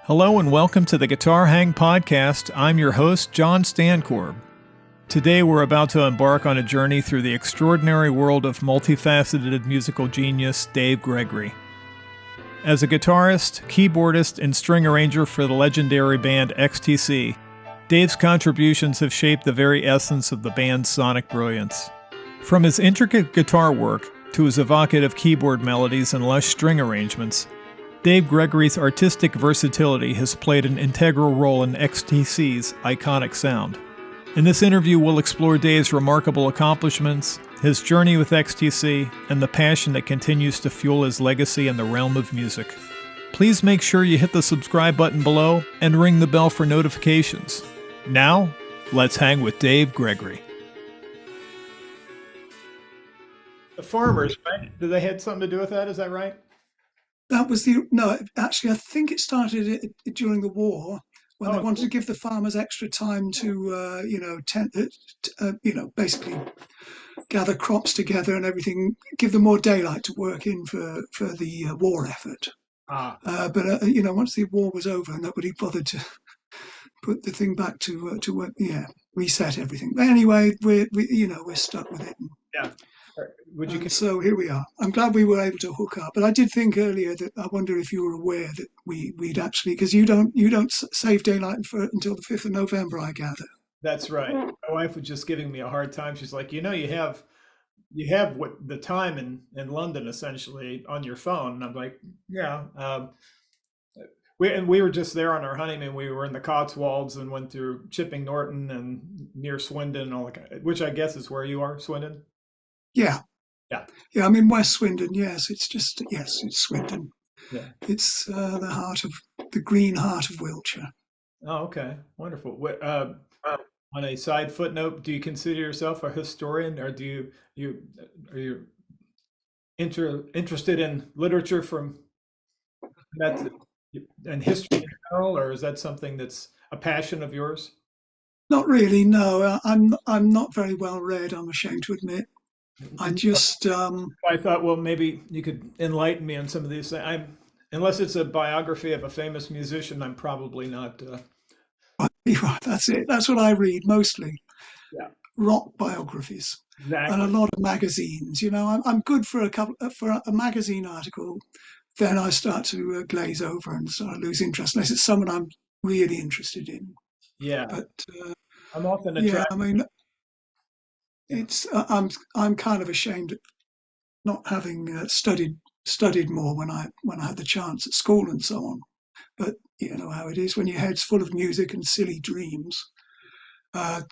Hello and welcome to the Guitar Hang Podcast. I'm your host, John Stancorb. Today we're about to embark on a journey through the extraordinary world of multifaceted musical genius Dave Gregory. As a guitarist, keyboardist, and string arranger for the legendary band XTC, Dave's contributions have shaped the very essence of the band's sonic brilliance. From his intricate guitar work to his evocative keyboard melodies and lush string arrangements, Dave Gregory's artistic versatility has played an integral role in XTC's iconic sound. In this interview, we'll explore Dave's remarkable accomplishments, his journey with XTC, and the passion that continues to fuel his legacy in the realm of music. Please make sure you hit the subscribe button below and ring the bell for notifications. Now, let's hang with Dave Gregory. The farmers, right? Did they have something to do with that? Is that right? That was actually, I think it started during the war when they wanted to give the farmers extra time to, basically gather crops together and everything, give them more daylight to work in for the war effort. But once the war was over, nobody bothered to put the thing back to work. Yeah, reset everything. But anyway, we're stuck with it. Yeah. So here we are. I'm glad we were able to hook up. But I did think earlier that I wonder if you were aware that we'd actually, because you don't save daylight until the 5th of November, I gather. That's right. My wife was just giving me a hard time. She's like, you have what the time in London essentially on your phone. And I'm like, yeah. We were just there on our honeymoon. We were in the Cotswolds and went through Chipping Norton and near Swindon, which I guess is where you are, Swindon. Yeah. Yeah, I'm in West Swindon. Yes, it's Swindon. Yeah. It's the green heart of Wiltshire. Oh, okay, wonderful. On a side footnote, do you consider yourself a historian, or are you interested in literature from that and history in general, or is that something that's a passion of yours? Not really. No, I'm not very well read, I'm ashamed to admit. I thought, well, maybe you could enlighten me on some of these things. Unless it's a biography of a famous musician, I'm probably not. That's it. That's what I read mostly. Yeah. Rock biographies. Exactly. And a lot of magazines. I'm good for a magazine article. Then I start to glaze over and sort of lose interest unless it's someone I'm really interested in. Yeah. But I'm often attracted. I mean, I'm kind of ashamed of not having studied more when I had the chance at school and so on. But you know how it is when your head's full of music and silly dreams.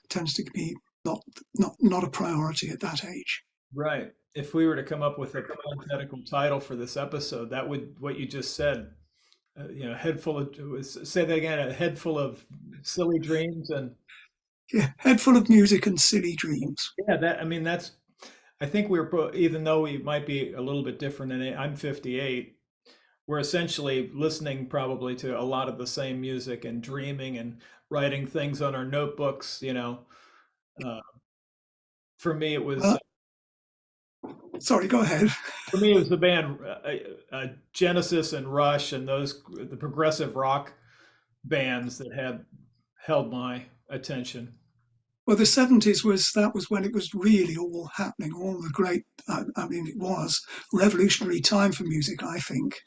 Tends to be not a priority at that age. Right. If we were to come up with a parenthetical title for this episode, that would what you just said. Head full of, say that again. A head full of silly dreams and. Yeah, head full of music and silly dreams. Yeah, I think even though we might be a little bit different, and I'm 58, we're essentially listening probably to a lot of the same music and dreaming and writing things on our notebooks. For me, it was. Sorry, go ahead. For me, it was the band Genesis and Rush and the progressive rock bands that had held my attention. Well, the 70s was when it was really all happening. All the great, it was revolutionary time for music. I think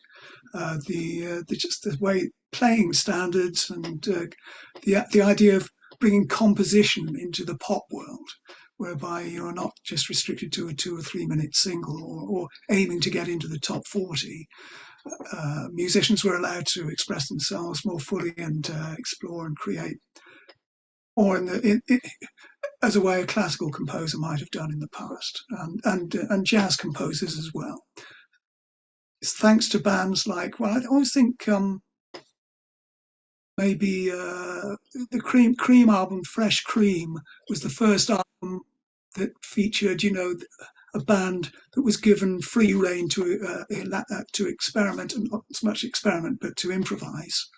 just the way playing standards and the idea of bringing composition into the pop world, whereby you're not just restricted to a 2 or 3 minute single or aiming to get into the top 40. Musicians were allowed to express themselves more fully and explore and create. Or as a way a classical composer might have done in the past, and jazz composers as well. It's thanks to bands like, well, I always think maybe the Cream album, Fresh Cream, was the first album that featured, a band that was given free rein to experiment, and not so much experiment, but to improvise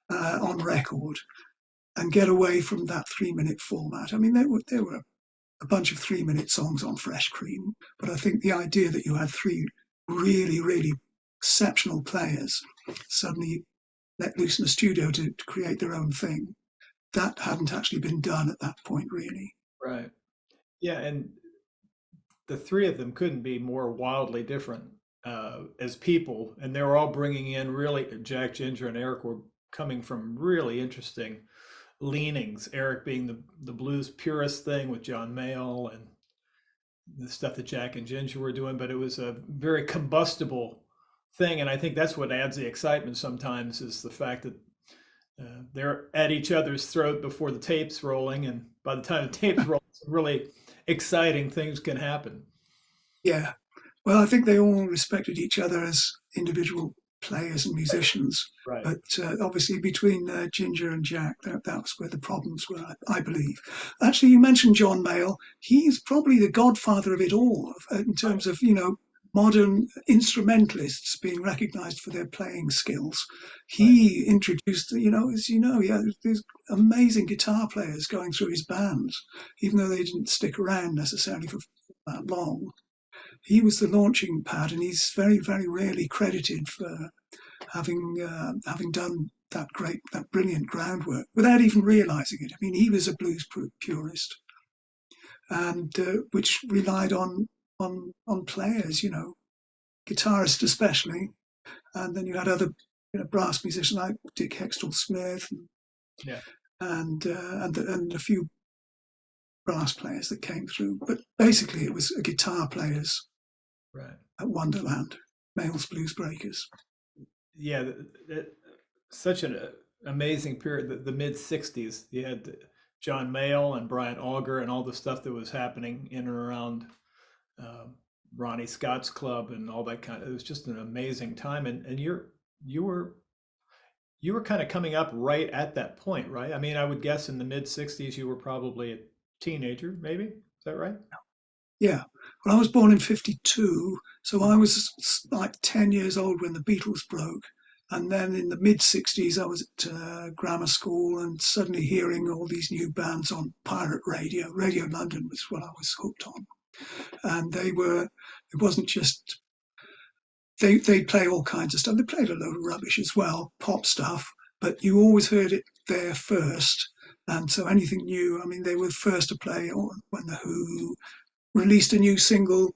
on record. And get away from that 3 minute format. I mean, there were a bunch of 3 minute songs on Fresh Cream, but I think the idea that you had three really, really exceptional players suddenly let loose in the studio to create their own thing. That hadn't actually been done at that point, really. Right. Yeah, and the three of them couldn't be more wildly different as people, and they were all bringing in really Jack, Ginger, and Eric were coming from really interesting leanings. Eric being the blues purist thing with John Mayall and the stuff that Jack and Ginger were doing, but it was a very combustible thing, and I think that's what adds the excitement sometimes is the fact that they're at each other's throat before the tape's rolling, and by the time the tape's rolling, some really exciting things can happen. Yeah. Well, I think they all respected each other as individual players and musicians. Right. But obviously, between Ginger and Jack, that was where the problems were, I believe. Actually, you mentioned John Mayall. He's probably the godfather of it all in terms of, modern instrumentalists being recognized for their playing skills. Right. He introduced, as you know, yeah, there's amazing guitar players going through his bands, even though they didn't stick around necessarily for that long. He was the launching pad, and he's very, very rarely credited for having done that brilliant groundwork without even realizing it. I mean, he was a blues purist, and which relied on players, guitarists especially, and then you had other brass musicians like Dick Hextall Smith Yeah. and a few brass players that came through. But basically, it was guitar players Right. at Wonderland, Mayall's Blues Breakers. Yeah. Such an amazing period. The mid '60s. You had John Mayall and Brian Auger and all the stuff that was happening in and around um, Ronnie Scott's club and all that kind of. It was just an amazing time. And you were you were kind of coming up right at that point, right? I mean, I would guess in the mid '60s you were probably a teenager, maybe. Is that right? Yeah. Well, I was born in 52, so I was like 10 years old when the Beatles broke. And then in the mid 60s, I was at grammar school and suddenly hearing all these new bands on pirate radio. Radio London was what I was hooked on. And it wasn't just, they play all kinds of stuff. They played a load of rubbish as well, pop stuff, but you always heard it there first. And so anything new, I mean, they were the first to play when The Who released a new single,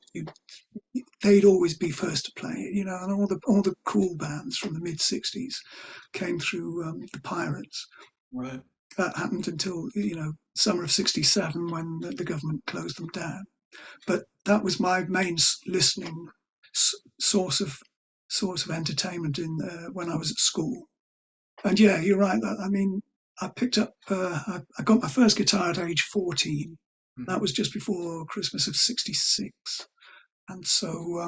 they'd always be first to play it, and all the cool bands from the mid '60s came through the Pirates. Right. That happened until summer of '67 when the government closed them down. But that was my main listening source of entertainment in when I was at school. And yeah, you're right. I mean, I picked up. I got my first guitar at age 14. That Hmm. was just before Christmas of '66. And so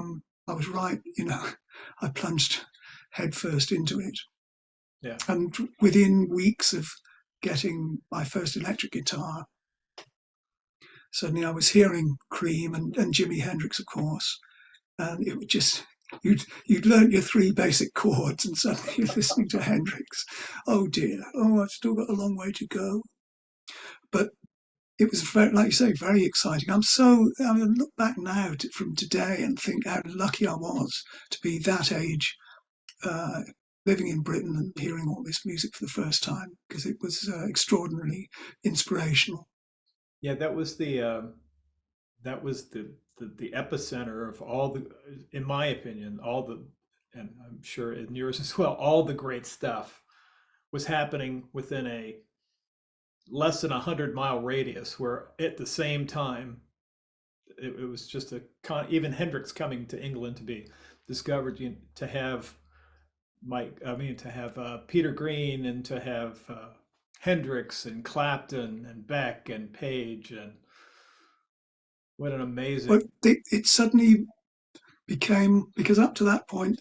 I was right, I plunged headfirst into it. Yeah. And within weeks of getting my first electric guitar, suddenly I was hearing Cream and Jimi Hendrix, of course. And it would just, you'd learnt your three basic chords and suddenly you're listening to Hendrix. Oh dear, oh, I've still got a long way to go. But it was very, like you say, very exciting. I mean, look back now from today and think how lucky I was to be that age, uh, living in Britain and hearing all this music for the first time because it was extraordinarily inspirational. Yeah, that was the epicenter of all the, in my opinion, all the, and I'm sure in yours as well, all the great stuff was happening within a less than 100-mile radius. Where at the same time, it was just even Hendrix coming to England to be discovered, to have to have Peter Green and to have Hendrix and Clapton and Beck and Page and what an But amazing. it suddenly became, because up to that point,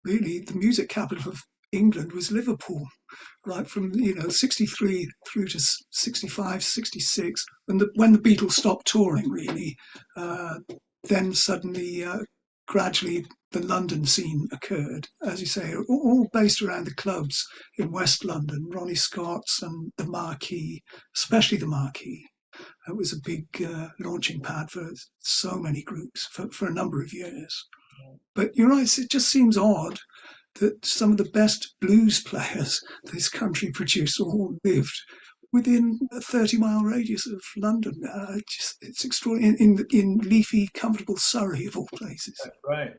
really, the music capital of England was Liverpool, right from 63 through to 65, 66, when the Beatles stopped touring, really. Uh, then suddenly, gradually, the London scene occurred, as you say, all based around the clubs in West London, Ronnie Scott's and the Marquee, especially the Marquee. It was a big launching pad for so many groups for a number of years. But you're right, it just seems odd that some of the best blues players this country produced all lived within a 30-mile radius of London. It's extraordinary in leafy, comfortable Surrey, of all places. Right.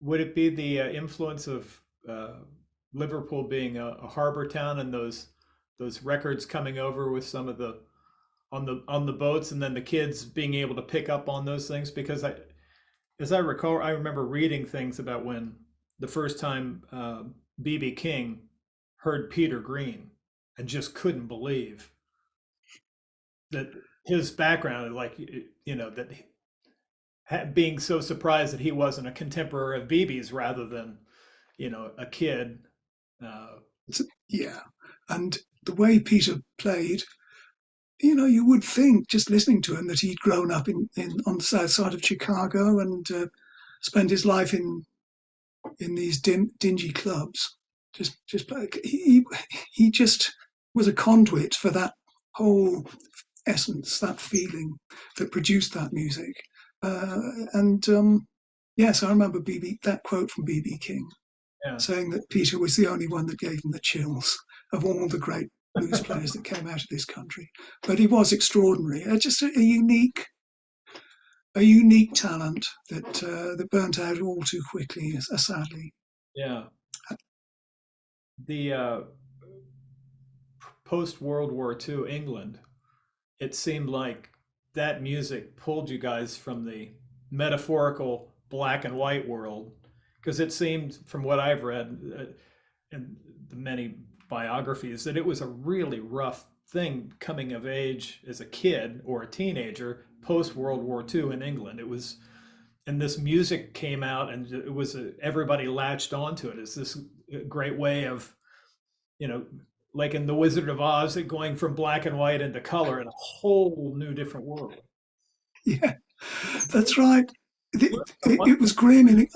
Would it be the influence of Liverpool being a harbor town and those records coming over with some of the on the boats, and then the kids being able to pick up on those things? Because as I recall, I remember reading things about when the first time BB King heard Peter Green and just couldn't believe that his background, like that being so surprised that he wasn't a contemporary of BB's rather than a kid. Uh, Yeah, and the way Peter played, you would think just listening to him that he'd grown up in on the south side of Chicago and spent his life in these dingy clubs. Just he just was a conduit for that whole essence, that feeling that produced that music. And yes, I remember that quote from BB King yeah, saying that Peter was the only one that gave him the chills of all the great blues players that came out of this country. But he was extraordinary, just a unique talent that burnt out all too quickly, sadly. yeah. The post World War II England, it seemed like that music pulled you guys from the metaphorical black and white world, because it seemed, from what I've read in the many biographies, that it was a really rough thing coming of age as a kid or a teenager post World War II in England. It was, and this music came out, and it was everybody latched onto it. It's this great way of, you know, like in The Wizard of Oz, it going from black and white into color in a whole new different world. Yeah, that's right. It was grim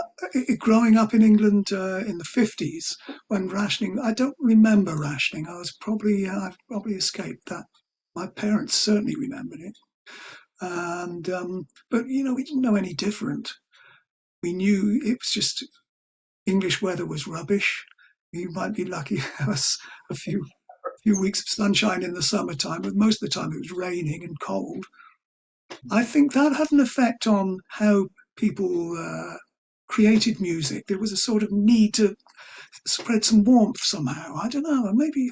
growing up in England in the 50s when rationing. I don't remember rationing. I've probably escaped that. My parents certainly remembered it, and but we didn't know any different. We knew it was just English weather was rubbish. You might be lucky to have a few weeks of sunshine in the summertime, but most of the time it was raining and cold. I think that had an effect on how people created music. There was a sort of need to spread some warmth somehow. I don't know. Maybe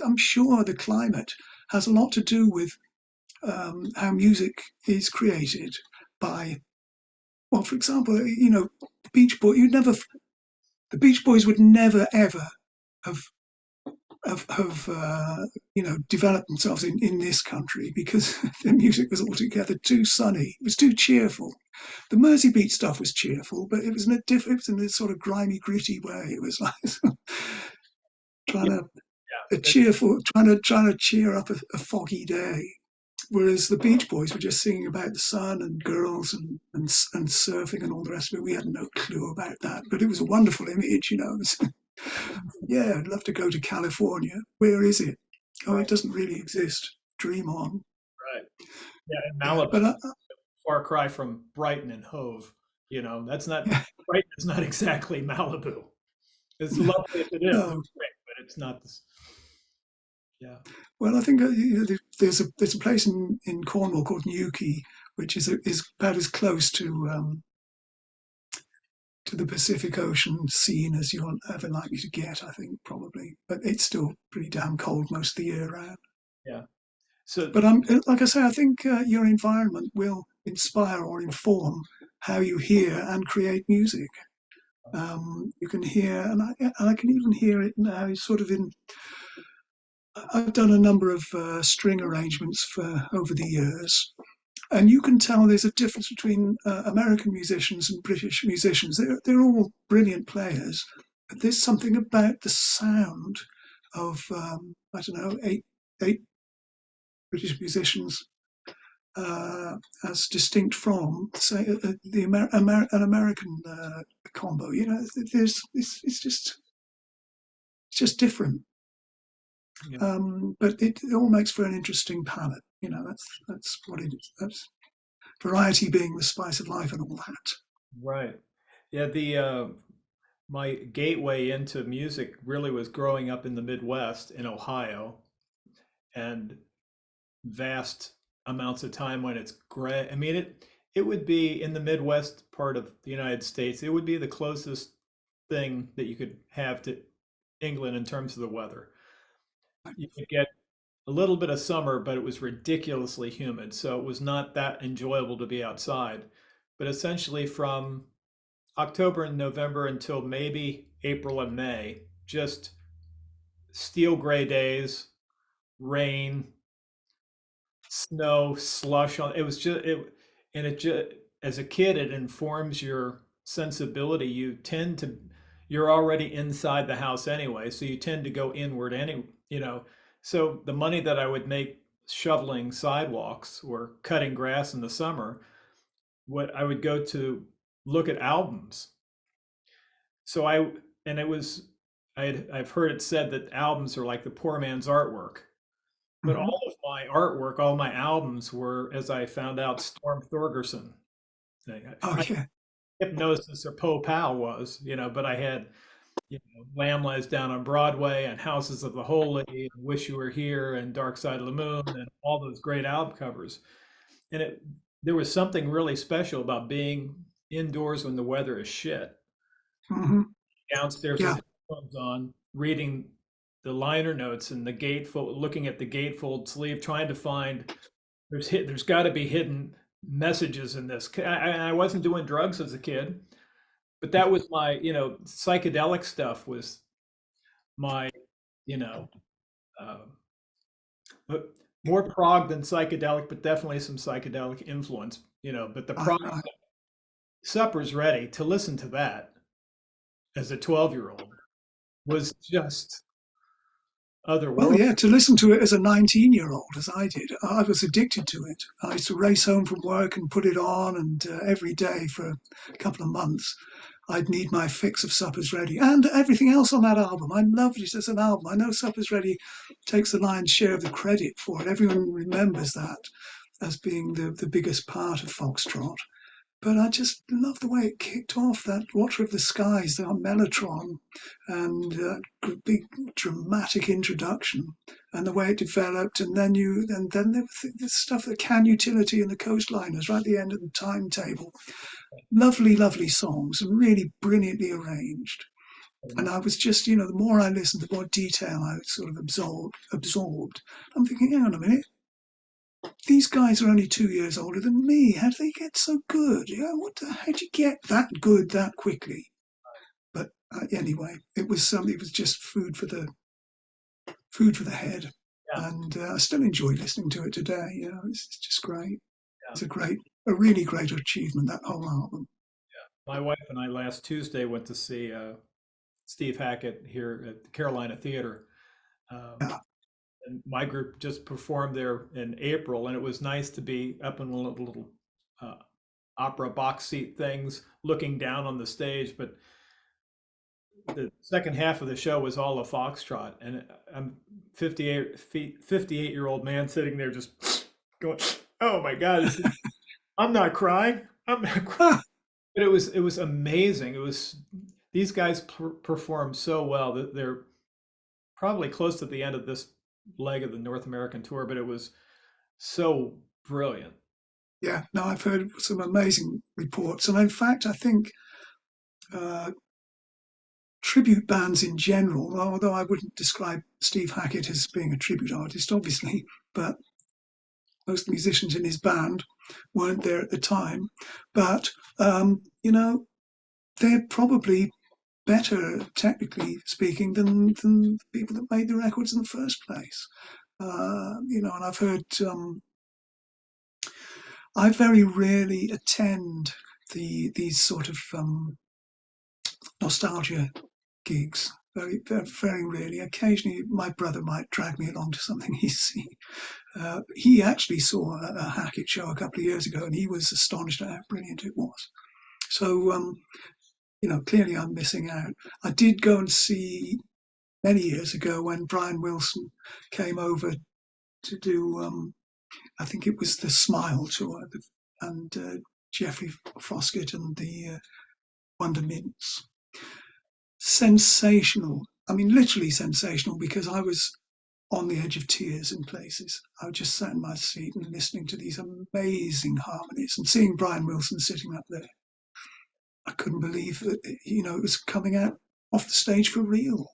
I'm sure the climate has a lot to do with how music is created by. Well, for example, the Beach Boys. The Beach Boys would never ever have developed themselves in this country because their music was altogether too sunny. It was too cheerful. The Mersey Beat stuff was cheerful, but it was in a sort of grimy, gritty way. It was like trying Yeah, to yeah, trying to cheer up a foggy day. Whereas the Beach Boys were just singing about the sun and girls and surfing and all the rest of it. We had no clue about that, but it was a wonderful image. Yeah, I'd love to go to California. Where is it? Oh, right, it doesn't really exist. Dream on. right. Yeah, and Yeah, Malibu, but far cry from Brighton and Hove. That's not, yeah, Brighton is not exactly Malibu. It's lovely if it is. no. It's great, but it's not this. Yeah, Well, I think there's a place in Cornwall called Newquay, which is about as close to the Pacific Ocean scene as you're ever likely to get. I think probably, but it's still pretty damn cold most of the year round. yeah. So But like I say, I think your environment will inspire or inform how you hear and create music. You can hear, and I can even hear it now, sort of in. I've done a number of string arrangements for over the years, and you can tell there's a difference between American musicians and British musicians. They're all brilliant players, but there's something about the sound of I don't know eight British musicians as distinct from, say, an American combo. It's just different, yeah, but it all makes for an interesting palette. That's what it is. That's variety being the spice of life and all that. right. Yeah, my gateway into music really was growing up in the Midwest in Ohio and vast amounts of time when it's gray. I mean, it would be in the Midwest part of the United States. It would be the closest thing that you could have to England in terms of the weather. You could get a little bit of summer, but it was ridiculously humid, so it was not that enjoyable to be outside. But essentially, from October and November until maybe April and May, just steel gray days, rain, snow, slush on it was just it and it just as a kid it informs your sensibility. You're already inside the house anyway, so you tend to go inward so the money that I would make shoveling sidewalks or cutting grass in the summer, what I would go to look at albums. So I and it was I've heard it said that albums are like the poor man's artwork. But Hmm. all of my artwork, all my albums were, as I found out, Storm Thorgerson thing. Oh I yeah. Hypnosis or Poe Pal was, but I had, Lamb Lies Down on Broadway and Houses of the Holy and Wish You Were Here and Dark Side of the Moon and all those great album covers. And there was something really special about being indoors when the weather is shit, Hmm. downstairs with Yeah. headphones on, reading the liner notes and the gatefold, looking at the gatefold sleeve, trying to find there's got to be hidden messages in this. I wasn't doing drugs as a kid, but that was my, psychedelic stuff was my, you know, uh, but more prog than psychedelic, but definitely some psychedelic influence, but the Right. prog Right. Supper's Ready to listen to that as a 12-year-old was just Well, otherworldly. yeah, to listen to it as a 19-year-old, as I did, I was addicted to it. I used to race home from work and put it on, and every day for a couple of months, I'd need my fix of Supper's Ready and everything else on that album. I loved it as an album. I know Supper's Ready takes the lion's share of the credit for it. Everyone remembers that as being the biggest part of Foxtrot. But I just love the way it kicked off that Water of the Skies, that Mellotron, and big dramatic introduction, and the way it developed, and then there was the stuff, the Can Utility and the Coastliners right at the end of the timetable. Lovely, lovely songs, and really brilliantly arranged. And I was just, the more I listened, the more detail I sort of absorbed. I'm thinking, hang on a minute, these guys are only 2 years older than me. How do they get so good? How'd you get that good that quickly? But anyway, it was just food for the head, Yeah, and I still enjoy listening to it today. It's just great. yeah. It's a really great achievement, that whole album. My wife and I last Tuesday went to see Steve Hackett here at the Carolina Theater. Um, Yeah. and my group just performed there in April, and it was nice to be up in one of the little uh, opera box seat things, looking down on the stage. But the second half of the show was all a foxtrot, and I'm 58-year-old man sitting there just going, "Oh my God, I'm not crying. I'm not crying." Ah, But it was amazing. It was these guys performed so well that they're probably close to the end of this leg of the North American tour, but it was so brilliant. yeah, no, I've heard some amazing reports, and in fact, I think uh, tribute bands in general, although I wouldn't describe Steve Hackett as being a tribute artist, obviously, but most musicians in his band weren't there at the time. But, they're probably better, technically speaking, than the people that made the records in the first place. And I've heard, I very rarely attend these sort of nostalgia gigs. Very, very, very rarely. Occasionally, my brother might drag me along to something he's seen. He actually saw a Hackett show a couple of years ago, and he was astonished at how brilliant it was. So, clearly I'm missing out. I did go and see many years ago when Brian Wilson came over to do, I think it was the Smile tour, and Jeffrey Foskett and the Wonder Mints. sensational. I mean, literally sensational, because I was on the edge of tears in places. I just sat in my seat and listening to these amazing harmonies and seeing Brian Wilson sitting up there. I couldn't believe that, it was coming out off the stage for real.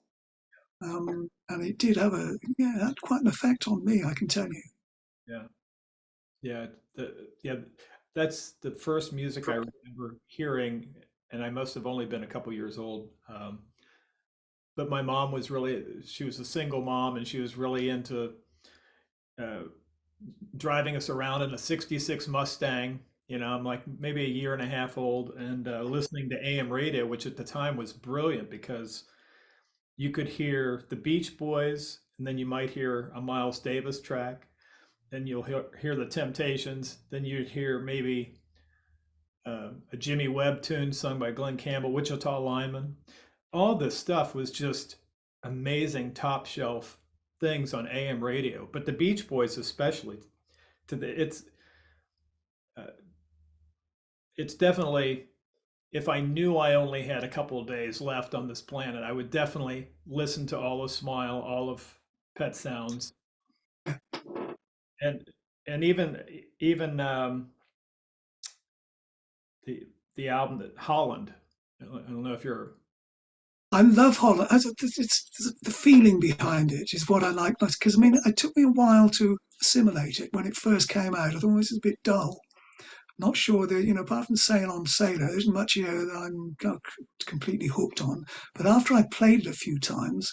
And it did have it had quite an effect on me, I can tell you. Yeah. Yeah. Yeah. That's the first music I remember hearing, and I must have only been a couple years old. But my mom was really, she was a single mom, and she was really into uh, driving us around in a 66 Mustang. I'm like maybe a year and a half old, and listening to AM radio, which at the time was brilliant because you could hear the Beach Boys, and then you might hear a Miles Davis track, then you'll hear the Temptations, then you'd hear maybe a Jimmy Webb tune sung by Glenn Campbell, Wichita Lineman. All this stuff was just amazing top shelf things on AM radio, but the Beach Boys especially. To the uh, it's definitely, if I knew I only had a couple of days left on this planet, I would definitely listen to all of Smile, all of Pet Sounds, and even the the album that Holland. I don't know if you're I love Holland. It's the feeling behind it is what I like most. Because I mean, it took me a while to assimilate it when it first came out. I thought this is a bit dull. Not sure that, apart from Sail on Sailor, there isn't much here that I'm completely hooked on. But after I played it a few times,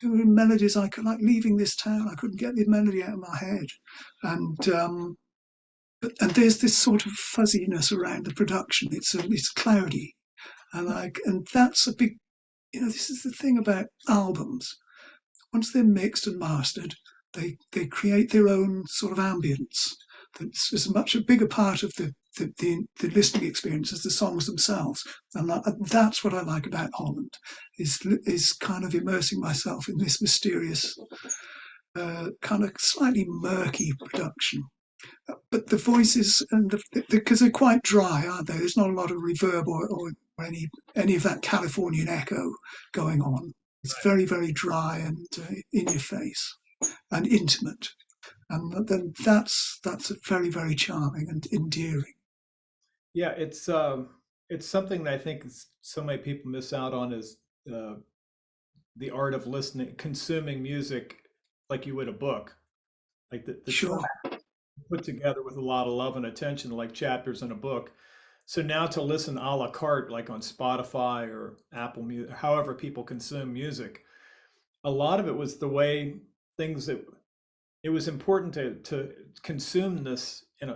there were melodies I could, like Leaving This Town, I couldn't get the melody out of my head. And there's this sort of fuzziness around the production. It's cloudy. And that's a big, this is the thing about albums. Once they're mixed and mastered, they create their own sort of ambience. That's as much a bigger part of the listening experience as the songs themselves. And that's what I like about Holland, is kind of immersing myself in this mysterious, kind of slightly murky production. But the voices, and because they're quite dry, aren't they? There's not a lot of reverb or any of that Californian echo going on. It's very, very dry and in your face and intimate. And then that's very, very charming and endearing. yeah, it's something that I think so many people miss out on is uh, the art of listening, consuming music like you would a book. Like the track Sure. put together with a lot of love and attention, like chapters in a book. So now to listen a la carte, like on Spotify or Apple Music, however people consume music, a lot of it was the way things that it was important to consume this in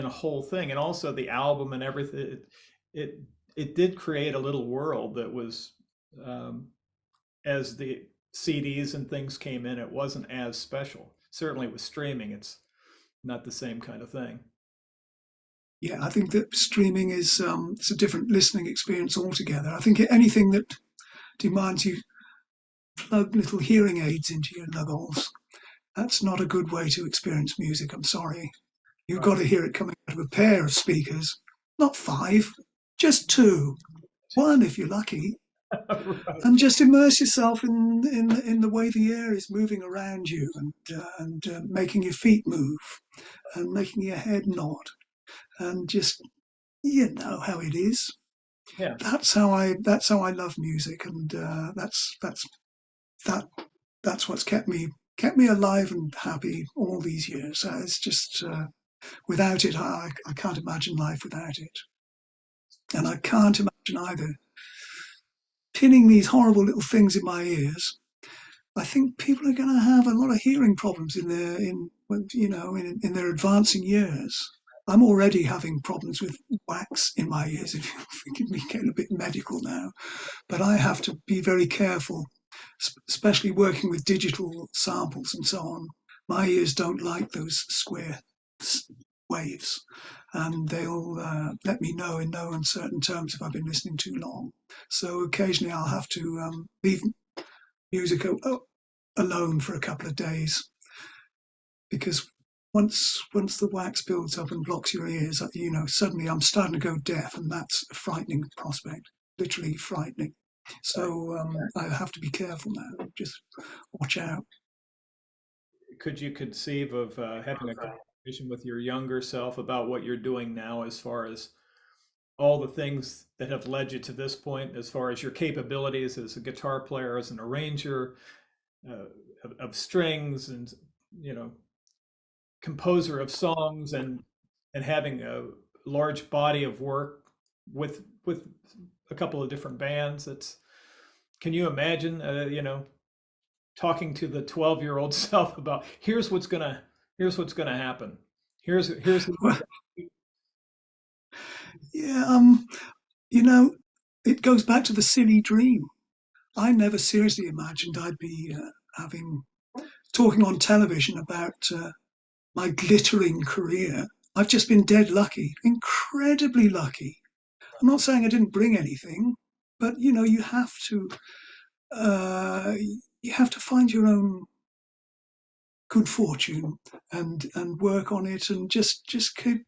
a whole thing, and also the album and everything. It it did create a little world that was um, as the CDs and things came in, it wasn't as special. Certainly with streaming, it's not the same kind of thing. Yeah, I think that streaming is it's a different listening experience altogether. I think anything that demands you plug little hearing aids into your lugholes, that's not a good way to experience music. I'm sorry. You've got Right. to hear it coming out of a pair of speakers, not five, just two, one if you're lucky, Right. and just immerse yourself in the way the air is moving around you and making your feet move and making your head nod and just you know how it is. Yeah. That's how I love music, and that that's what's kept me alive and happy all these years. It's just without it, I can't imagine life without it, and I can't imagine either pinning these horrible little things in my ears. I think people are going to have a lot of hearing problems in their advancing years. I'm already having problems with wax in my ears. If you forgive me getting a bit medical now, but I have to be very careful, especially working with digital samples and so on. My ears don't like those square waves, and they'll let me know in no uncertain terms if I've been listening too long. So occasionally I'll have to leave music alone for a couple of days because once the wax builds up and blocks your ears, suddenly I'm starting to go deaf, and that's a frightening prospect, literally frightening. Right. So I have to be careful now. Just watch out. Could you conceive of having a conversation with your younger self about what you're doing now, as far as all the things that have led you to this point, as far as your capabilities as a guitar player, as an arranger uh, of strings, and you know, composer of songs, and having a large body of work with a couple of different bands? It's, can you imagine, talking to the 12-year-old self about here's what's gonna happen. Here's who you're Well, yeah, you know, it goes back to the silly dream. I never seriously imagined I'd be having talking on television about my glittering career. I've just been dead lucky, incredibly lucky. I'm not saying I didn't bring anything, but uh, you have to find your own good fortune and work on it and just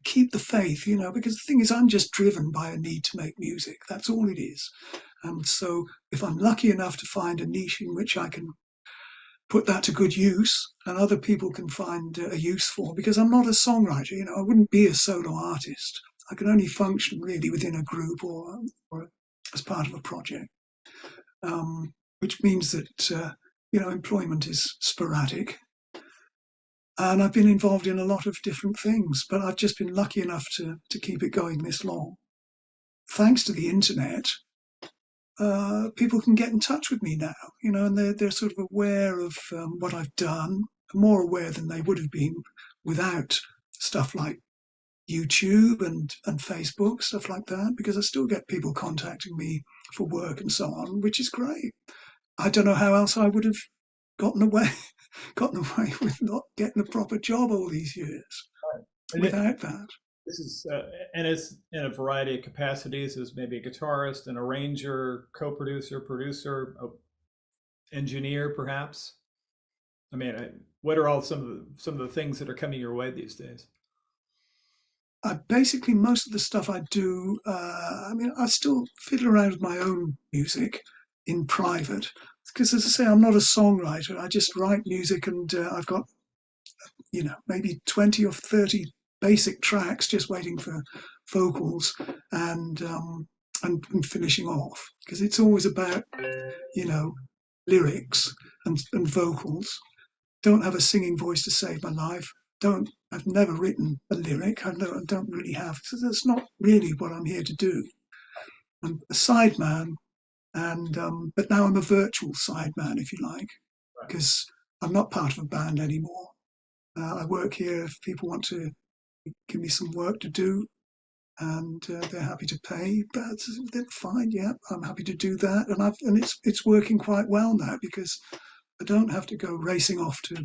keep the faith, because the thing is, I'm just driven by a need to make music. That's all it is. And so if I'm lucky enough to find a niche in which I can put that to good use and other people can find a use for, because I'm not a songwriter, I wouldn't be a solo artist. I can only function really within a group or as part of a project, which means that employment is sporadic. And I've been involved in a lot of different things, but I've just been lucky enough to keep it going this long. Thanks to the internet, people can get in touch with me now, and they're sort of aware of what I've done, more aware than they would have been without stuff like YouTube and Facebook, stuff like that, because I still get people contacting me for work and so on, which is great. I don't know how else I would have gotten away gotten away with not getting a proper job all these years and without that. this is and it's in a variety of capacities, as maybe a guitarist, an arranger, co-producer, producer, engineer, perhaps. I mean, what are all some of the things that are coming your way these days? Basically, most of the stuff I do, I still fiddle around with my own music in private. Because, as I say, I'm not a songwriter. I just write music, and I've got, maybe 20 or 30 basic tracks just waiting for vocals and um, and finishing off. Because it's always about, you know, lyrics and vocals. Don't have a singing voice to save my life. I've never written a lyric. I don't really have. So that's not really what I'm here to do. I'm a sideman, and but now I'm a virtual sideman, if you like, Right. because I'm not part of a band anymore. I work here if people want to give me some work to do, and they're happy to pay. But they're fine. Yeah, I'm happy to do that, and it's working quite well now because I don't have to go racing off to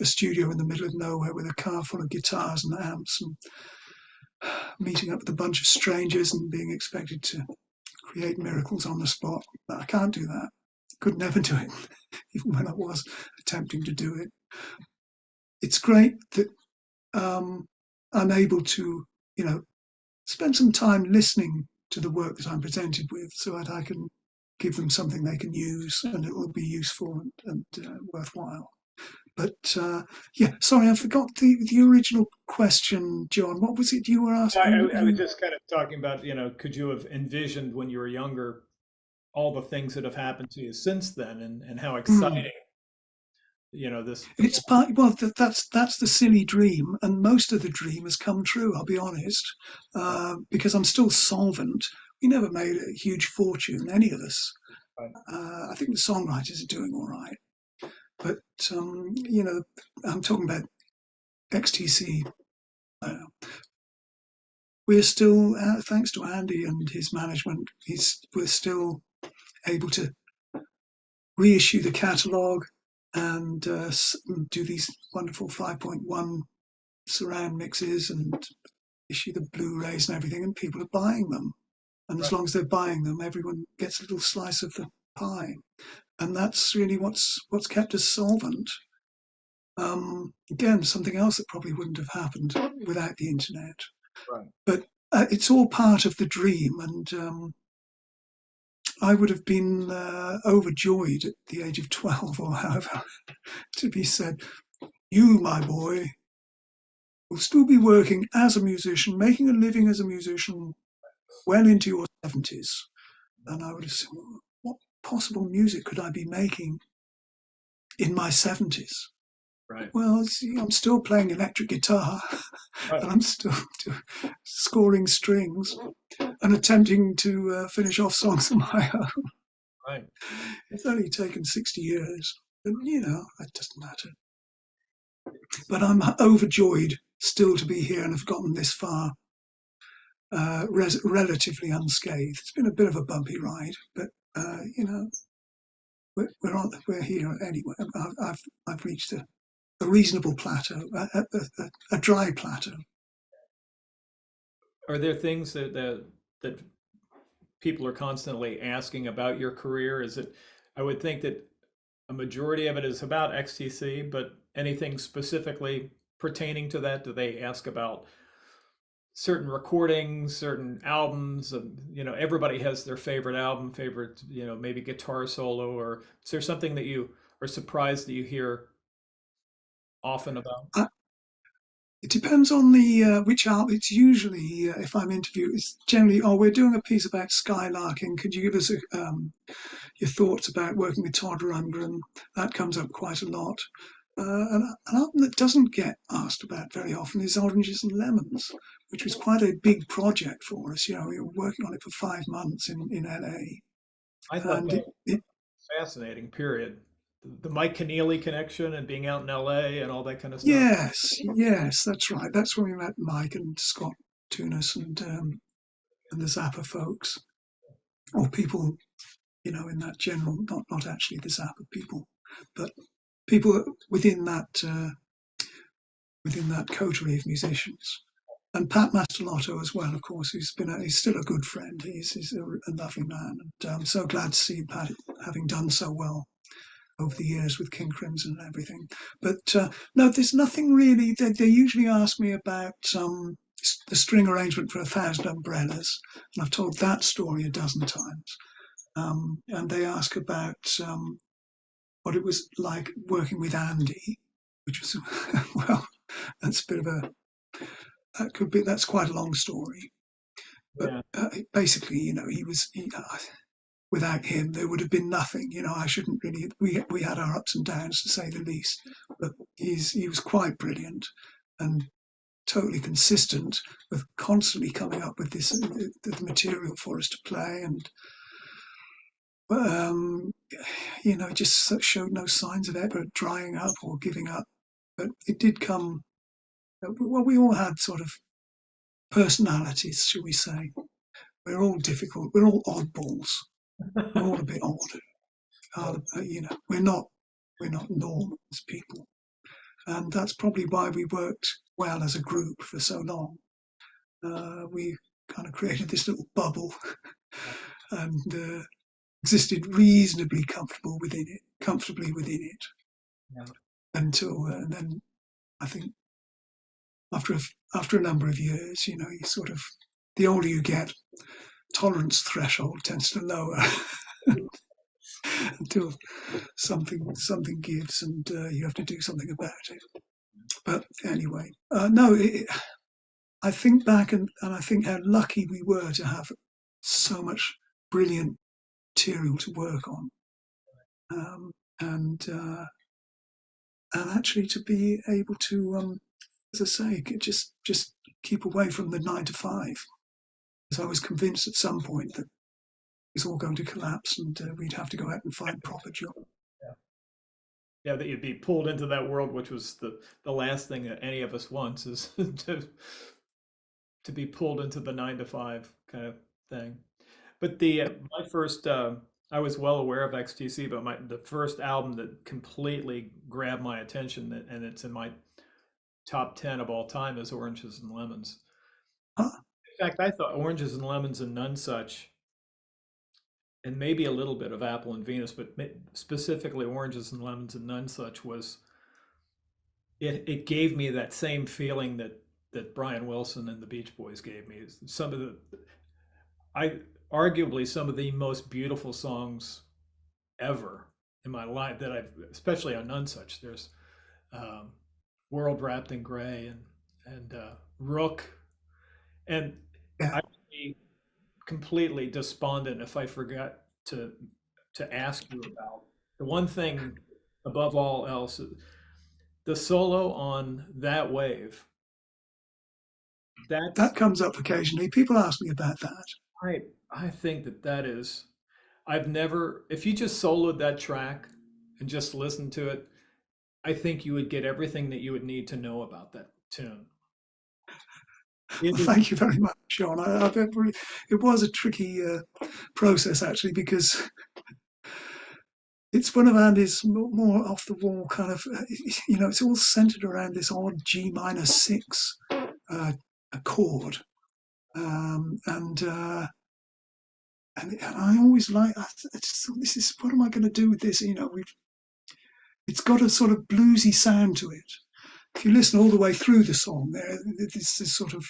a studio in the middle of nowhere with a car full of guitars and amps and meeting up with a bunch of strangers and being expected to create miracles on the spot. I can't do that. Could never do it, even when I was attempting to do it. It's great that I'm able to, spend some time listening to the work that I'm presented with so that I can give them something they can use and it will be useful and worthwhile. But yeah, sorry, I forgot the original question, John. What was it you were I, asking? I I was just kind of talking about, could you have envisioned when you were younger all the things that have happened to you since then, and how Mm, exciting, this the it's part. Well, that's the silly dream, and most of the dream has come true. I'll be honest, right, because I'm still solvent. We never made a huge fortune, any of us. right, I think the songwriters are doing all right, but I'm talking about XTC. Uh, we're still, thanks to Andy and his management, we're still able to reissue the catalogue and do these wonderful 5.1 surround mixes and issue the Blu-rays and everything, and people are buying them. And as right. long as they're buying them, everyone gets a little slice of the pie, and that's really what's kept us solvent. Again, something else that probably wouldn't have happened without the internet. Right. But it's all part of the dream, and I would have been overjoyed at the age of 12 or however to be said, "You, my boy, will still be working as a musician, making a living as a musician well into your 70s." And I would have said, "Well, what possible music could I be making in my 70s?" Right. Well, see, I'm still playing electric guitar Right. and I'm still scoring strings and attempting to finish off songs of my own. Right. It's only taken 60 years, but it doesn't matter. But So, I'm overjoyed still to be here and have gotten this far relatively unscathed. It's been a bit of a bumpy ride, but we're here anyway. I've reached a reasonable plateau, a dry plateau. are there things that people are constantly asking about your career? Is it? I would think that a majority of it is about XTC, but anything specifically pertaining to that? Do they ask about certain recordings, certain albums? Everybody has their favorite album, favorite, maybe guitar solo, or is there something that you are surprised that you hear often about? I, it depends on the which album. It's usually if I'm interviewed, it's generally, "Oh, we're doing a piece about skylarking. Could you give us your thoughts about working with Todd Rundgren?" That comes up quite a lot. An album that doesn't get asked about very often is Oranges and Lemons, which was quite a big project for us. We were working on it for 5 months in LA, I thought and that it was fascinating, period. The Mike Keneally connection and being out in LA and all that kind of stuff. yes, that's right. That's when we met Mike and Scott Tunis and the Zappa folks, or people in that general, not actually the Zappa people, but people within that coterie of musicians. And Pat Mastelotto as well, of course, he's still a good friend. He's a lovely man, and I'm so glad to see Pat having done so well over the years with King Crimson and everything. But no, there's nothing really. They usually ask me about the string arrangement for 1,000 Umbrellas, and I've told that story a dozen times. And they ask about what it was like working with Andy, which was well, that's a bit of a that's quite a long story. But Yeah. basically, without him, there would have been nothing. I shouldn't really. We had our ups and downs, to say the least. But he was quite brilliant and totally consistent with constantly coming up with the material for us to play, and um, just showed no signs of ever drying up or giving up. But it did come. Well, we all had sort of personalities, shall we say? We're all difficult. We're all oddballs. We're all a bit odd. We're not normal as people, and that's probably why we worked well as a group for so long. We kind of created this little bubble and existed reasonably comfortably within it Yeah. until and then I think after a, after a number of years, you sort of the older you get, tolerance threshold tends to lower until something gives and you have to do something about it. But anyway, no, I think back and I think how lucky we were to have so much brilliant material to work on, um, and uh, and actually to be able to, as I say, just keep away from the 9 to 5. Because I was convinced at some point that it was all going to collapse and we'd have to go out and find proper jobs. Yeah. Yeah, that you'd be pulled into that world, which was the last thing that any of us wants is to be pulled into the 9 to 5 kind of thing. But my first, I was well aware of XTC, but the first album that completely grabbed my attention, and it's in my top 10 of all time, is Oranges and Lemons. Huh? In fact, I thought Oranges and Lemons and None Such, and maybe a little bit of Apple and Venus, but specifically Oranges and Lemons and None Such was it gave me that same feeling that Brian Wilson and the Beach Boys gave me. Some of the I arguably some of the most beautiful songs ever in my life that I've, especially on None Such. There's um, World Wrapped in Gray and Rook, and Yeah, I'd be completely despondent if I forgot to ask you about the one thing above all else, the solo on That Wave. That's that comes up occasionally. People ask me about that. I I think that is I've never, if you just soloed that track and just listened to it, I think you would get everything that you would need to know about that tune. It Well, is, thank you very much, Sean. It was a tricky process actually because it's one of Andy's more off the wall kind of, it's all centered around this odd G minor 6 uh, chord. And I always I just thought, this is, what am I going to do with this? It's got a sort of bluesy sound to it. If you listen all the way through the song, there's this sort of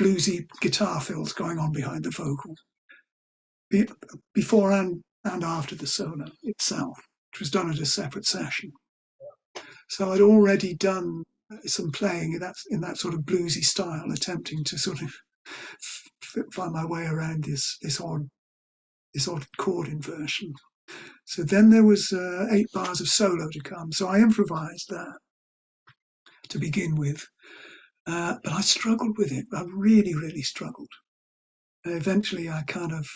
bluesy guitar fills going on behind the vocal, before and after the solo itself, which was done at a separate session. So I'd already done some playing in that sort of bluesy style, attempting to sort of find my way around this odd chord inversion. So then there was 8 bars of solo to come. So I improvised that to begin with, but I struggled with it. I really, really struggled. Eventually, I kind of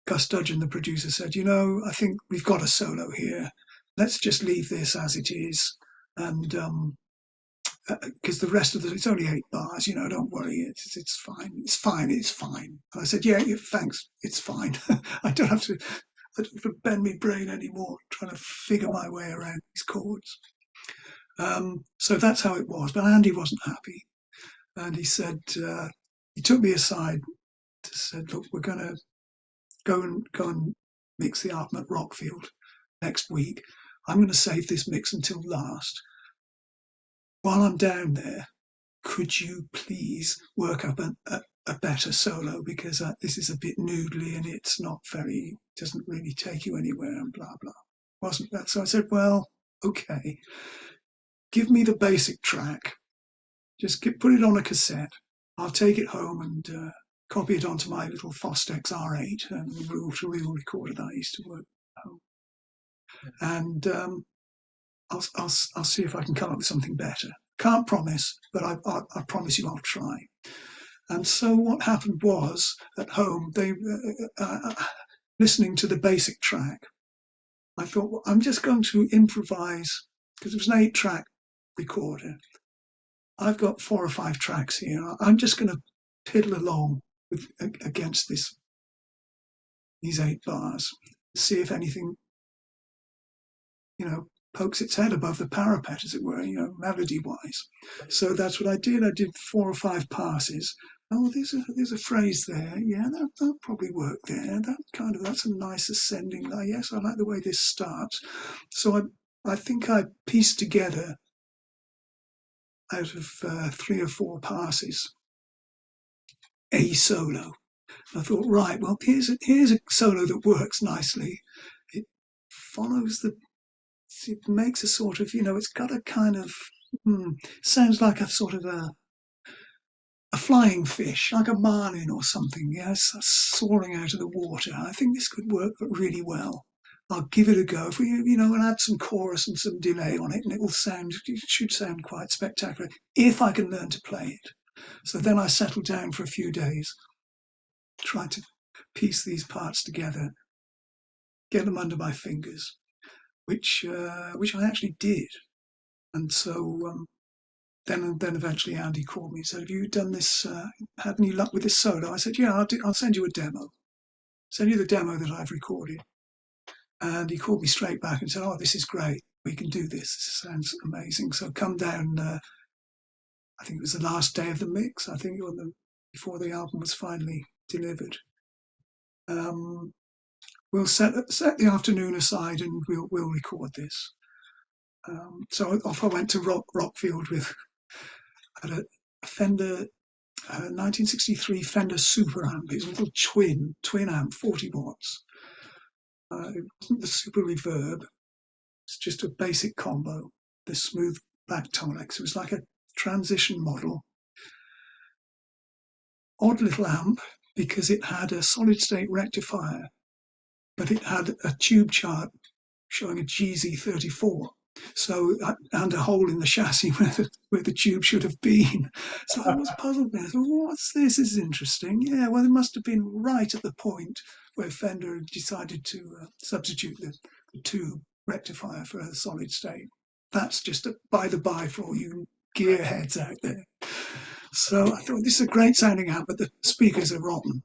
Gus Dudgeon, the producer, said, I think we've got a solo here. Let's just leave this as it is, and because the rest of it's only 8 bars, don't worry, it's fine, it's fine, it's fine. And I said, yeah, thanks, it's fine. I don't have to bend my brain anymore trying to figure my way around these chords. So that's how it was. But Andy wasn't happy, and he said, he took me aside to said, look, we're going to go and mix the album at Rockfield next week. I'm going to save this mix until last. While I'm down there, could you please work up a better solo, because this is a bit noodly and it's not very, doesn't really take you anywhere, and blah blah. Wasn't that? So I said, well, okay, give me the basic track, just put it on a cassette. I'll take it home and copy it onto my little Fostex R8 and reel recorder that I used to work at home, and I'll see if I can come up with something better. Can't promise, but I promise you I'll try. And so what happened was, at home, they listening to the basic track, I thought, well, I'm just going to improvise, because it was an 8-track recorder. I've got 4 or 5 tracks here. I'm just going to piddle along against these 8 bars, see if anything, pokes its head above the parapet, as it were, melody wise. So that's what I did. I did 4 or 5 passes. Oh, there's a phrase there. Yeah, that'll probably work there. That's a nice ascending. Yes, I like the way this starts. So I think I pieced together, out of 3 or 4 passes, a solo. I thought, right, well, here's a solo that works nicely. It follows it makes a sort of, it's got a kind of, sounds like a sort of a flying fish, like a marlin or something, yes, soaring out of the water. I think this could work really well. I'll give it a go. If we, and add some chorus and some delay on it, and it should sound quite spectacular if I can learn to play it. So then I settled down for a few days, tried to piece these parts together, get them under my fingers, which I actually did. And so then eventually Andy called me and said, "Have you done this? Had any luck with this solo?" I said, "Yeah, I'll send you a demo. Send you the demo that I've recorded." And he called me straight back and said, "Oh, this is great. We can do this. This sounds amazing. So come down." I think it was the last day of the mix. I think before the album was finally delivered. Um, we'll set the afternoon aside and we'll record this. So off I went to Rockfield with, had a Fender 1963 Fender Super Amp. It's a little twin amp, 40 watts. It wasn't the Super Reverb. It's just a basic combo. The smooth back Tolex. It was like a transition model. Odd little amp because it had a solid state rectifier, but it had a tube chart showing a GZ34. So, and a hole in the chassis where the tube should have been. So I was puzzled there. I thought, what's this? This is interesting. Yeah, well, it must have been right at the point where Fender had decided to substitute the tube rectifier for a solid state. That's just a by the by for all you gearheads out there. So I thought, this is a great sounding amp, but the speakers are rotten.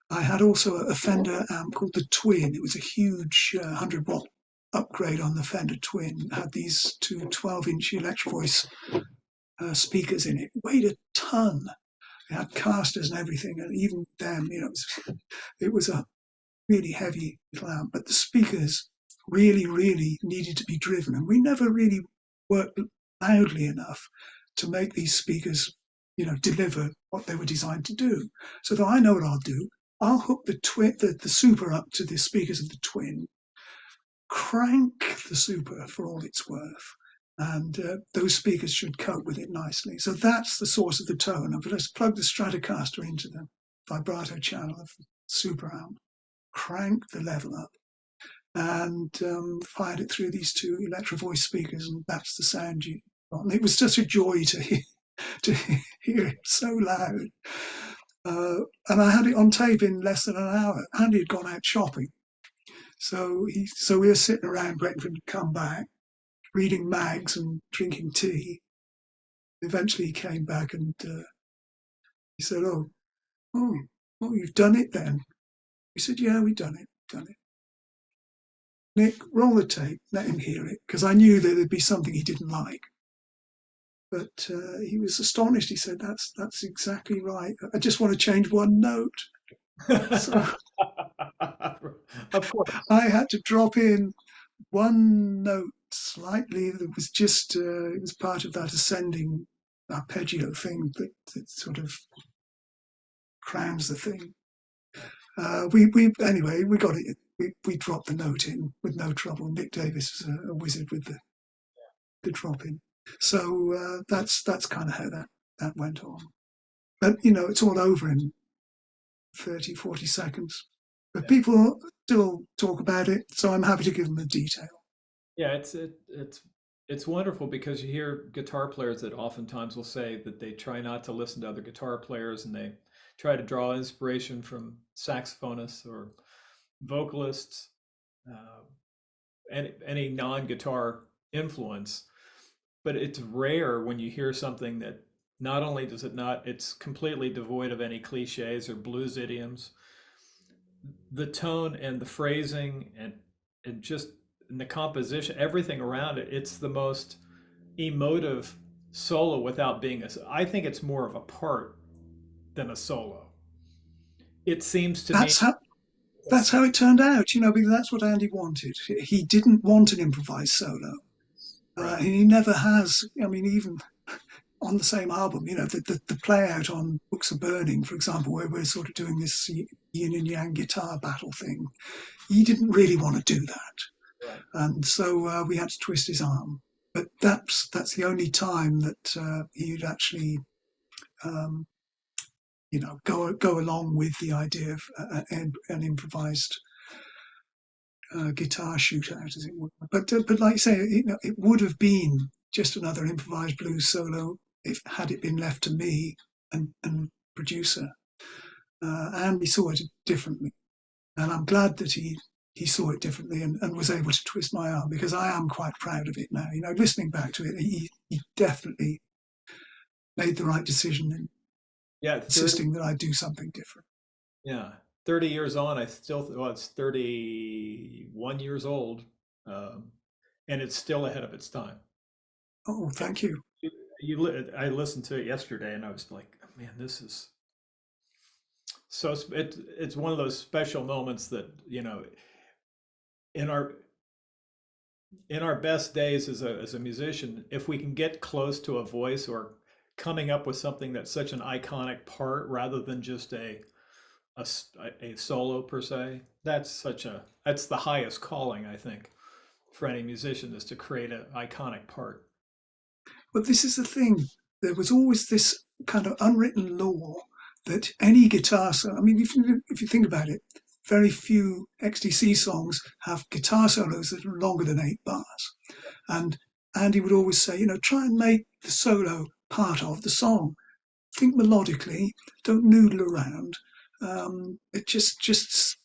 I had also a Fender amp called the Twin. It was a huge 100-watt upgrade on the Fender Twin. It had these two 12-inch Electro Voice speakers in it. It weighed a ton. It had casters and everything, and even them, it was a really heavy little amp. But the speakers really needed to be driven, and we never really worked loudly enough to make these speakers, deliver what they were designed to do. So that I know what I'll do. I'll hook the Super up to the speakers of the Twin, crank the Super for all it's worth, and those speakers should cope with it nicely. So that's the source of the tone. I've just plugged the Stratocaster into the vibrato channel of the Super amp, cranked the level up, and fired it through these two Electro Voice speakers, and that's the sound you got. And it was such a joy to hear it so loud. And I had it on tape in less than an hour. Andy had gone out shopping. So we were sitting around waiting for him to come back, reading mags and drinking tea. Eventually he came back and he said, oh, oh, you've done it then? We said, yeah, we've done it, done it. Nick, roll the tape, let him hear it, because I knew that there'd be something he didn't like. But he was astonished. He said, that's exactly right. I just want to change one note. So Of course. I had to drop in one note slightly that was just, it was part of that ascending arpeggio thing that sort of crowns the thing. Anyway, we got it. We dropped the note in with no trouble. Nick Davis is a wizard with the drop in. So that's kind of how that went on. But, it's all over in 30, 40 seconds. But people still talk about it, so I'm happy to give them the detail. Yeah, it's wonderful because you hear guitar players that oftentimes will say that they try not to listen to other guitar players and they try to draw inspiration from saxophonists or vocalists, uh, any non-guitar influence. But it's rare when you hear something that not only does it not, it's completely devoid of any cliches or blues idioms. The tone and the phrasing and just and the composition, everything around it, it's the most emotive solo without being a. I think it's more of a part than a solo. It seems to me. That's how that's how it turned out, because that's what Andy wanted. He didn't want an improvised solo. Right. He never has. I mean, even on the same album, the play out on Books of Burning, for example, where we're sort of doing this yin and yang guitar battle thing, he didn't really want to do that. Right. And so we had to twist his arm. But that's the only time that he'd actually, um, go along with the idea of an improvised guitar shootout, as it were. But like you say, it would have been just another improvised blues solo if had it been left to me and producer. And he saw it differently, and I'm glad that he saw it differently and was able to twist my arm because I am quite proud of it now. Listening back to it, he definitely made the right decision in Yeah, 30. insisting that I do something different. Yeah, 30 years on, I still, well, it's 31 years old, and it's still ahead of its time. Oh, thank you. I listened to it yesterday, and I was like, man, this is so. It's one of those special moments that in our best days as a musician, if we can get close to a voice or coming up with something that's such an iconic part rather than just a solo per se. That's the highest calling, I think, for any musician, is to create an iconic part. But this is the thing. There was always this kind of unwritten law that any guitar solo, I mean, if you think about it, very few XTC songs have guitar solos that are longer than 8 bars. And Andy would always say, try and make the solo part of the song. Think melodically, don't noodle around. It just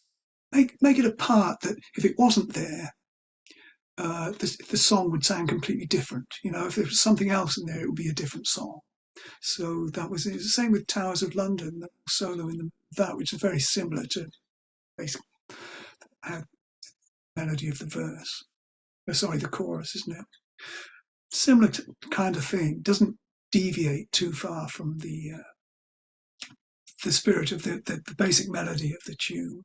make it a part that if it wasn't there, the song would sound completely different. If there was something else in there, it would be a different song. So that was it. The same with Towers of London, the solo in that, which is very similar to basically how melody of the verse. Sorry, the chorus, isn't it? Similar kind of thing. Doesn't deviate too far from the spirit of the basic melody of the tune.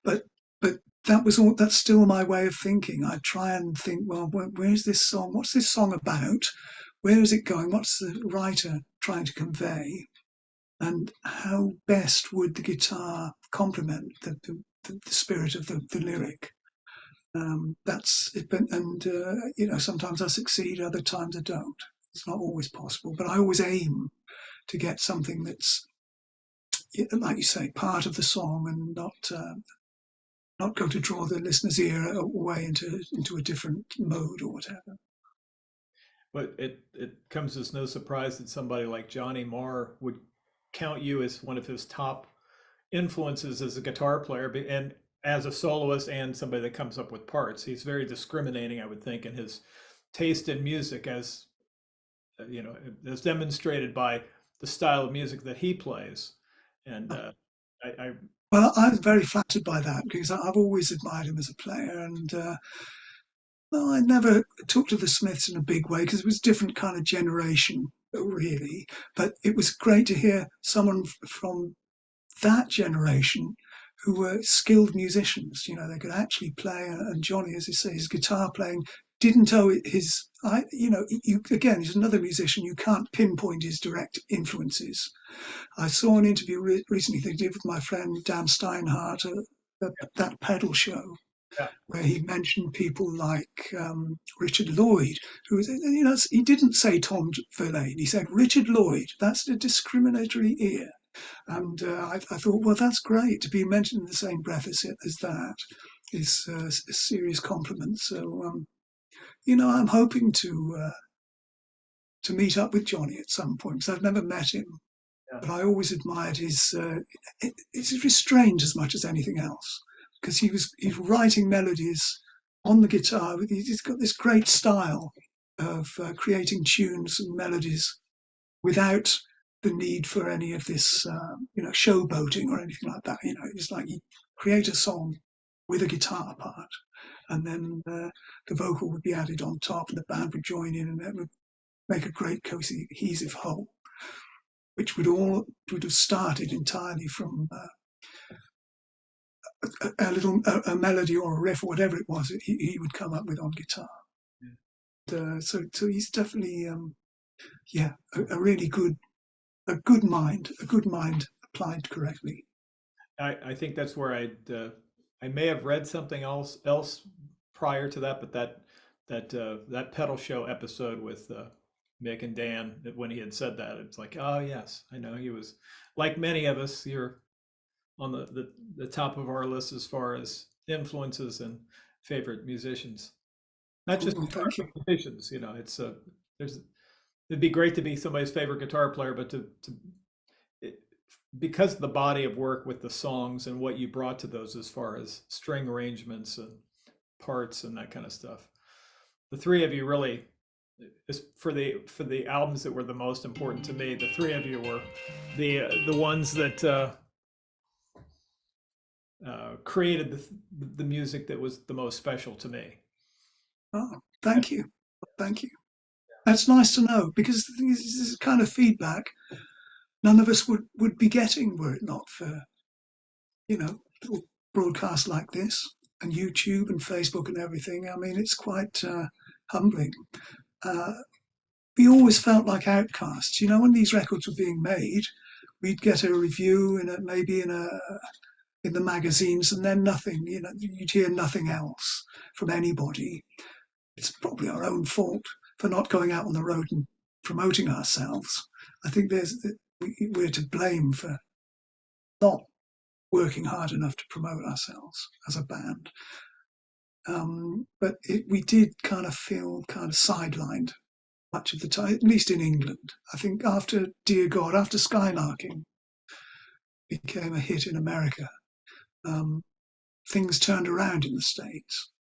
But but that was all. That's still my way of thinking. I try and think, well, where's this song? What's this song about? Where is it going? What's the writer trying to convey? And how best would the guitar complement the spirit of the lyric? That's it. And sometimes I succeed, other times I don't. It's not always possible, but I always aim to get something that's, like you say, part of the song, and not going to draw the listener's ear away into a different mode or whatever. But it comes as no surprise that somebody like Johnny Marr would count you as one of his top influences as a guitar player and as a soloist and somebody that comes up with parts. He's very discriminating, I would think, in his taste in music, as as demonstrated by the style of music that he plays. And I Well, I was very flattered by that because I've always admired him as a player, and well, I never took to the Smiths in a big way because it was a different kind of generation, really. But it was great to hear someone from that generation who were skilled musicians. They could actually play. And Johnny, as you say, his guitar playing didn't owe his. Again, he's another musician. You can't pinpoint his direct influences. I saw an interview recently they did with my friend Dan Steinhardt at that pedal show, yeah, where he mentioned people like Richard Lloyd, who was, he didn't say Tom Verlaine, he said Richard Lloyd. That's a discriminatory ear. And I thought, well, that's great to be mentioned in the same breath as that is a serious compliment. So, I'm hoping to meet up with Johnny at some point because I've never met him, yeah. but I always admired his. It's restrained as much as anything else because he's writing melodies on the guitar. He's got this great style of creating tunes and melodies without the need for any of this, showboating or anything like that. It's like you create a song with a guitar part, and then the vocal would be added on top, and the band would join in, and that would make a great cohesive whole, which would have started entirely from a melody or a riff or whatever it was he would come up with on guitar. So he's definitely a really good mind applied correctly. I think that's where I may have read something else prior to that, but that pedal show episode with Mick and Dan, that when he had said that, it's like, oh yes, I know he was like many of us. You're on the top of our list as far as influences and favorite musicians. Not just Well, thank you. musicians, it's there's it'd be great to be somebody's favorite guitar player, but it, because of the body of work with the songs and what you brought to those as far as string arrangements and parts and that kind of stuff. The three of you really, for the albums that were the most important to me, the three of you were the ones that created the music that was the most special to me. Oh, thank you. Thank you. That's nice to know because the thing is, this is kind of feedback none of us would be getting were it not for, little broadcasts like this and YouTube and Facebook and everything. I mean, it's quite humbling. Uh, we always felt like outcasts. You know, when these records were being made, we'd get a review maybe in the magazines, and then nothing. You know, you'd hear nothing else from anybody. It's probably our own fault for not going out on the road and promoting ourselves. I think we're to blame for not working hard enough to promote ourselves as a band. But we did kind of feel kind of sidelined much of the time, at least in England. I think after Dear God, after Skylarking became a hit in America, um, things turned around in the States.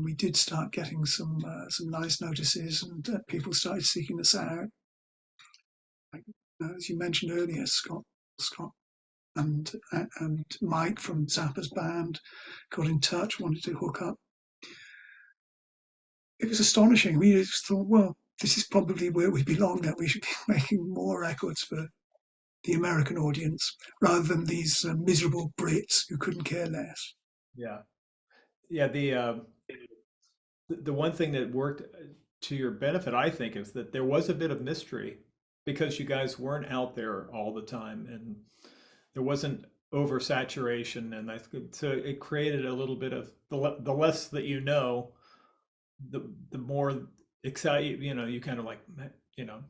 We did start getting some nice notices, and people started seeking us out. Like, as you mentioned earlier, Scott, and Mike from Zappa's band got in touch, wanted to hook up. It was astonishing. We just thought, well, this is probably where we belong. That we should be making more records for the American audience rather than these miserable Brits who couldn't care less. Yeah. Yeah. The one thing that worked to your benefit, I think, is that there was a bit of mystery because you guys weren't out there all the time and there wasn't oversaturation. And so it created a little bit of the less that you know, the more excited, you kind of like, you know,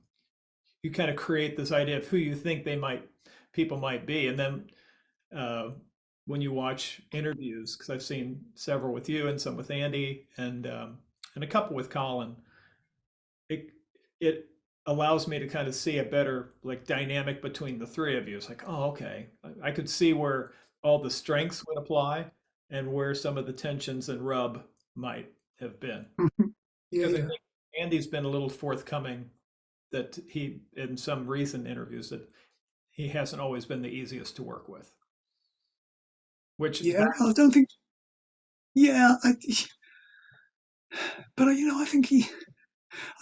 you kind of create this idea of who you think people might be. And then uh, when you watch interviews, because I've seen several with you and some with Andy and a couple with Colin, it it allows me to kind of see a better like dynamic between the three of you. It's like, oh, okay, I could see where all the strengths would apply and where some of the tensions and rub might have been. Yeah, Because I yeah, think Andy's been a little forthcoming that he, in some recent interviews, that he hasn't always been the easiest to work with. Which yeah. that I don't think. Yeah, but I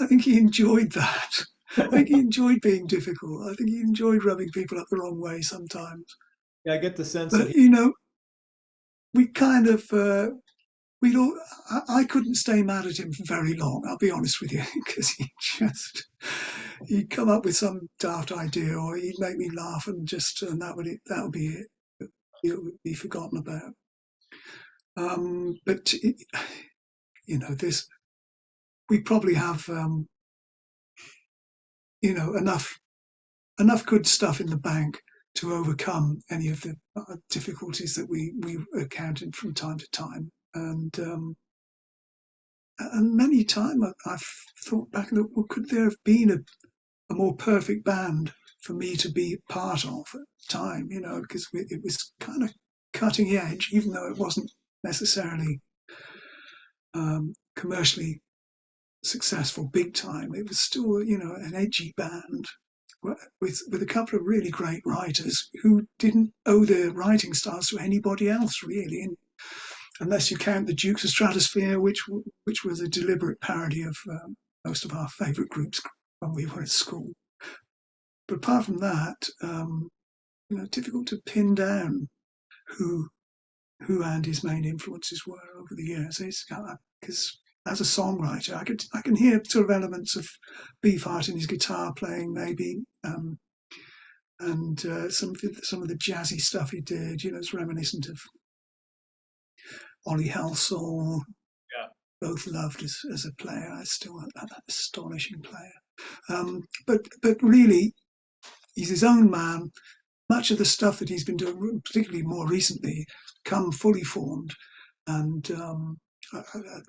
think he enjoyed that. I think he enjoyed being difficult. I think he enjoyed rubbing people up the wrong way sometimes. yeah, I get the sense that But he, you know, we kind of we don't. I couldn't stay mad at him for very long. I'll be honest with you, because he'd come up with some daft idea, or he'd make me laugh, and that would be it. It would be forgotten about. But this we probably have enough good stuff in the bank to overcome any of the difficulties that we encountered from time to time. And many times I've thought back, well, could there have been a more perfect band for me to be part of at the time? You know, because it was kind of cutting edge, even though it wasn't necessarily commercially successful big time. It was still, an edgy band with a couple of really great writers who didn't owe their writing styles to anybody else really, unless you count the Dukes of Stratosphere, which was a deliberate parody of most of our favourite groups when we were at school. But apart from that, difficult to pin down who Andy's main influences were over the years. Because as a songwriter, I can hear sort of elements of Beefheart in his guitar playing, maybe, and some of the jazzy stuff he did. You know, it's reminiscent of Ollie Halsall. yeah, Both loved as a player. I still an astonishing player. But really, he's his own man. Much of the stuff that he's been doing, particularly more recently, come fully formed. And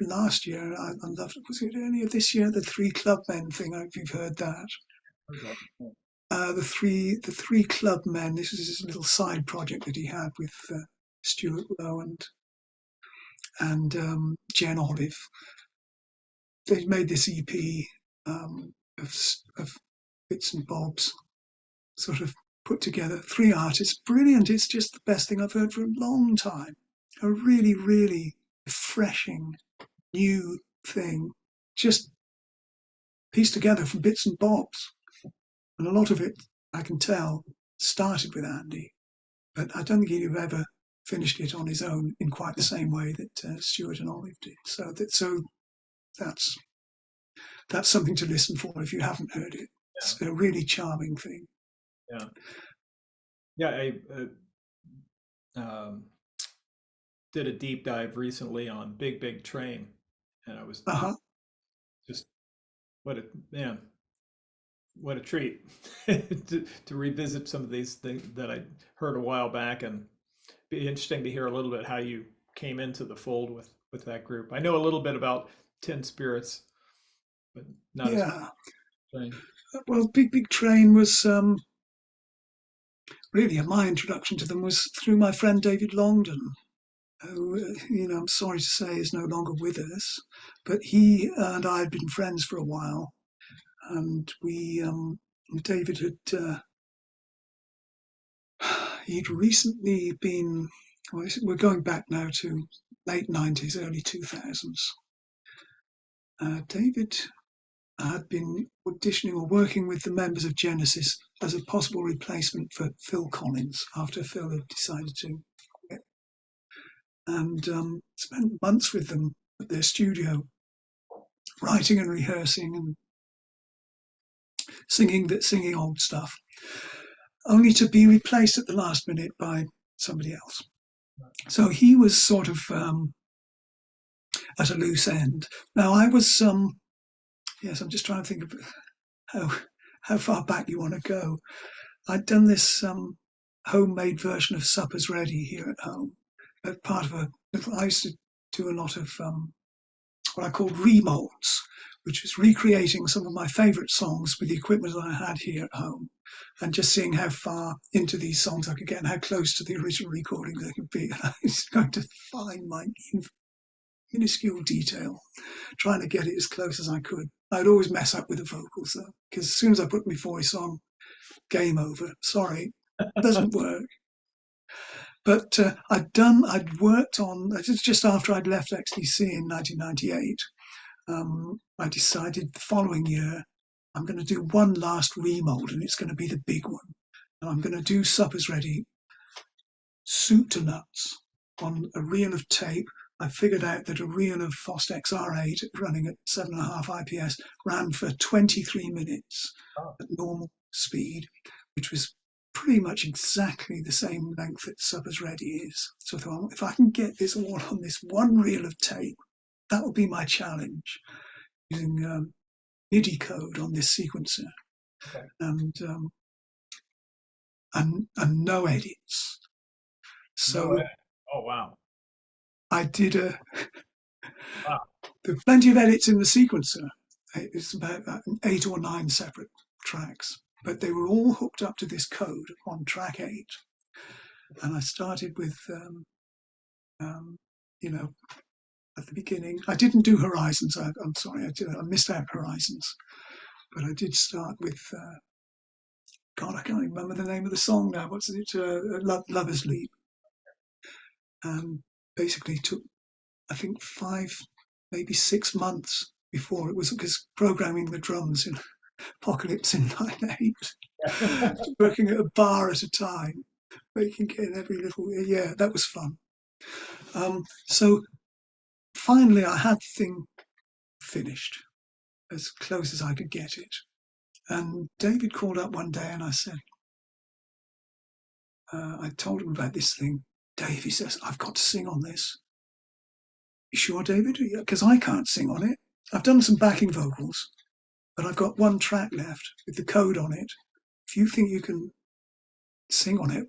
last year, I loved. Was it earlier this year? The Three Club Men thing. If you've heard that. okay. The three club men. This is his little side project that he had with Stuart Lowe and Jen Olive. They made this EP of bits and bobs, sort of put together. Three artists, brilliant. It's just the best thing I've heard for a long time. A really, really refreshing new thing, just pieced together from bits and bobs. And a lot of it, I can tell, started with Andy, but I don't think he'd have ever finished it on his own in quite the same way that Stuart and Olive did. So that's that's something to listen for if you haven't heard it. Yeah. It's a really charming thing. Yeah. Yeah. Um, did a deep dive recently on Big Big Train, and I was Uh-huh. just what a man, what a treat to revisit some of these things that I heard a while back, and be interesting to hear a little bit how you came into the fold with that group. I know a little bit about Tin Spirits, but not as Yeah. much. Well, Big Big Train was really my introduction to them was through my friend David Longdon, who, I'm sorry to say is no longer with us, but he and I had been friends for a while, and David had, he'd recently been, well, we're going back now to late 90s, early 2000s. David had been auditioning or working with the members of Genesis as a possible replacement for Phil Collins after Phil had decided to quit, and spent months with them at their studio, writing and rehearsing and singing old stuff, only to be replaced at the last minute by somebody else. So he was sort of at a loose end. Now I was, yes, I'm just trying to think of how how far back you want to go. I'd done this homemade version of Supper's Ready here at home. Part of a little, I used to do a lot of what I called remolds, which was recreating some of my favourite songs with the equipment I had here at home, and just seeing how far into these songs I could get and how close to the original recordings I could be. And I was going to find my minuscule detail, trying to get it as close as I could. I'd always mess up with the vocals though, because as soon as I put my voice on, game over. Sorry, doesn't work. But I'd worked on, just after I'd left XTC in 1998, I decided the following year, I'm going to do one last remold and it's going to be the big one. And I'm going to do Supper's Ready soup to nuts on a reel of tape. I figured out that a reel of Fostex R8 running at 7.5 IPS ran for 23 minutes at normal speed, which was pretty much exactly the same length that Supper's Ready is. So I thought, if I can get this all on this one reel of tape, that will be my challenge, using MIDI code on this sequencer, Okay. And no edits. No So way. Oh wow. I did Wow. there are plenty of edits in the sequencer. It's about 8 or 9 separate tracks, but they were all hooked up to this code on track 8. And I started with, um, you know, at the beginning, I didn't do Horizons. I'm sorry, I missed out Horizons, but I did start with. God, I can't remember the name of the song now. What's it? Lover's Leap. Basically took, I think, 5, maybe 6 months before it was, because programming the drums in Apocalypse in Line 8, working at a bar at a time, making it every little, yeah, that was fun. So finally I had the thing finished, as close as I could get it. And David called up one day and I said, I told him about this thing. Dave, he says, I've got to sing on this. You sure, David? Because I can't sing on it. I've done some backing vocals, but I've got one track left with the code on it. If you think you can sing on it,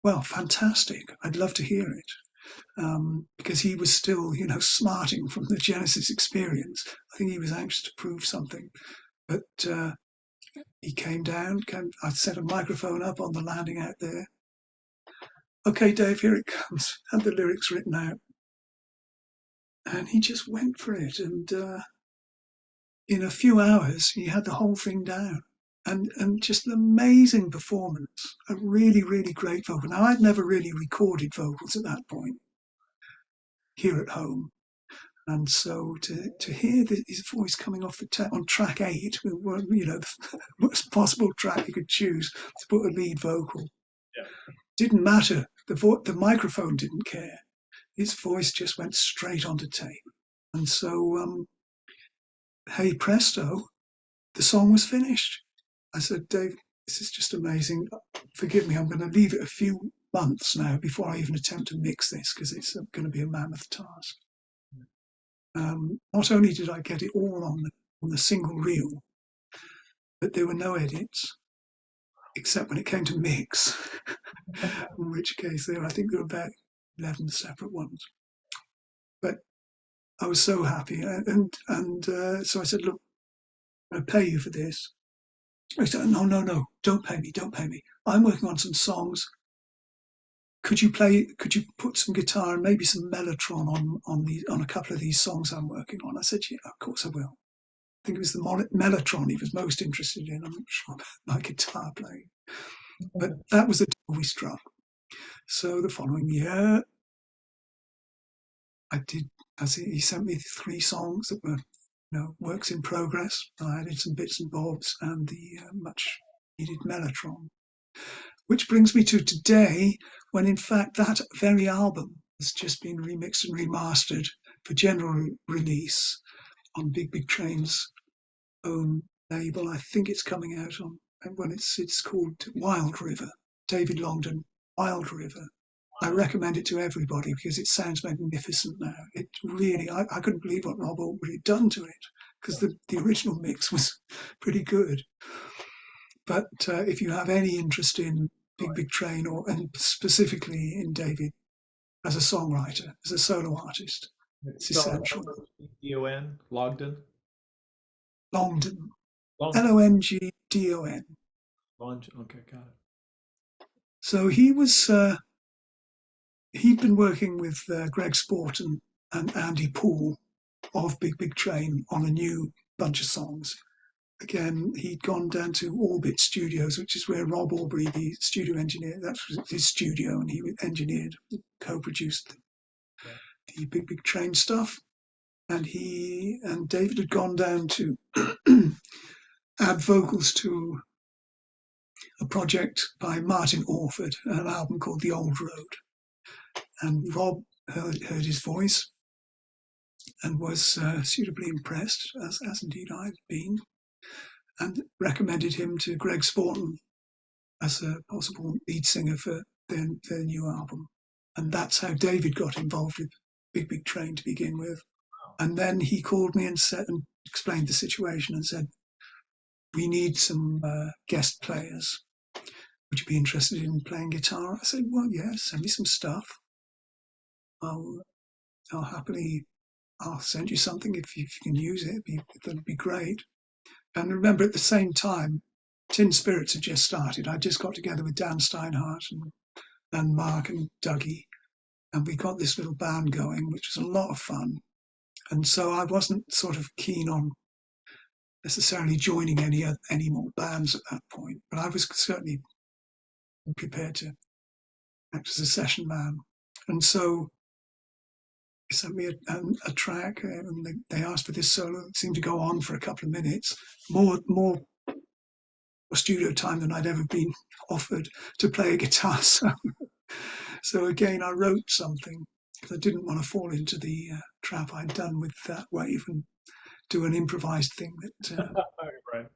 well, fantastic. I'd love to hear it. Because he was still, smarting from the Genesis experience. I think he was anxious to prove something. But he came down, I set a microphone up on the landing out there. Okay, Dave, here it comes. Had the lyrics written out. And he just went for it. And in a few hours, he had the whole thing down. And just an amazing performance. A really, really great vocal. Now, I'd never really recorded vocals at that point here at home. And so to hear his voice coming off on track 8, the worst possible track you could choose to put a lead vocal, didn't matter. The microphone didn't care. His voice just went straight onto tape. And so hey presto, the song was finished. I said, Dave, this is just amazing. Forgive me, I'm going to leave it a few months now before I even attempt to mix this because it's going to be a mammoth task. Not only did I get it all on the single reel, but there were no edits except when it came to mix, in which case I think there were about 11 separate ones. But I was so happy, so I said, "Look, I'll pay you for this." He said, "No, no, no, don't pay me, don't pay me. I'm working on some songs. Could you put some guitar and maybe some mellotron on a couple of these songs I'm working on?" I said, "Yeah, of course I will." I think it was the mellotron he was most interested in. I'm not sure about my guitar playing, but that was the deal we struck. So the following year, I did. As he sent me 3 songs that were, works in progress. I added some bits and bobs and the much needed mellotron. Which brings me to today, when in fact that very album has just been remixed and remastered for general release on Big Big Train's own label. I think it's coming out on, when it's called Wild River. David Longdon, Wild River. I recommend it to everybody because it sounds magnificent now. It really, I couldn't believe what Rob Aubrey had done to it because the original mix was pretty good. But if you have any interest in Big Big Train, and specifically in David as a songwriter, as a solo artist, it's essential. Longdon, Longdon, Longdon, Longdon. Longdon. Okay, got it. So he'd been working with Greg Sporton and Andy Poole of Big Big Train on a new bunch of songs. Again, he'd gone down to Orbit Studios, which is where Rob Aubrey, the studio engineer, that's his studio, and he engineered, co-produced the Big Big Train stuff. And he and David had gone down to add vocals to a project by Martin Orford, an album called The Old Road. And Rob heard his voice and was suitably impressed, as indeed I'd been, and recommended him to Greg Sporton as a possible lead singer for their new album. And that's how David got involved with Big Big Train to begin with. And then he called me and explained the situation and said, "We need some guest players. Would you be interested in playing guitar?" I said, "Well, yeah, send me some stuff. I'll happily, I'll send you something if you can use it. That'd be great." And remember, at the same time, Tin Spirits had just started. I just got together with Dan Steinhardt and Mark and Dougie, and we got this little band going, which was a lot of fun. And so I wasn't sort of keen on necessarily joining any more bands at that point, but I was certainly prepared to act as a session man. And so they sent me a track, and they asked for this solo. It seemed to go on for a couple of minutes, more studio time than I'd ever been offered to play a guitar. So again, I wrote something because I didn't want to fall into the trap I'd done with that wave and do an improvised thing that Right.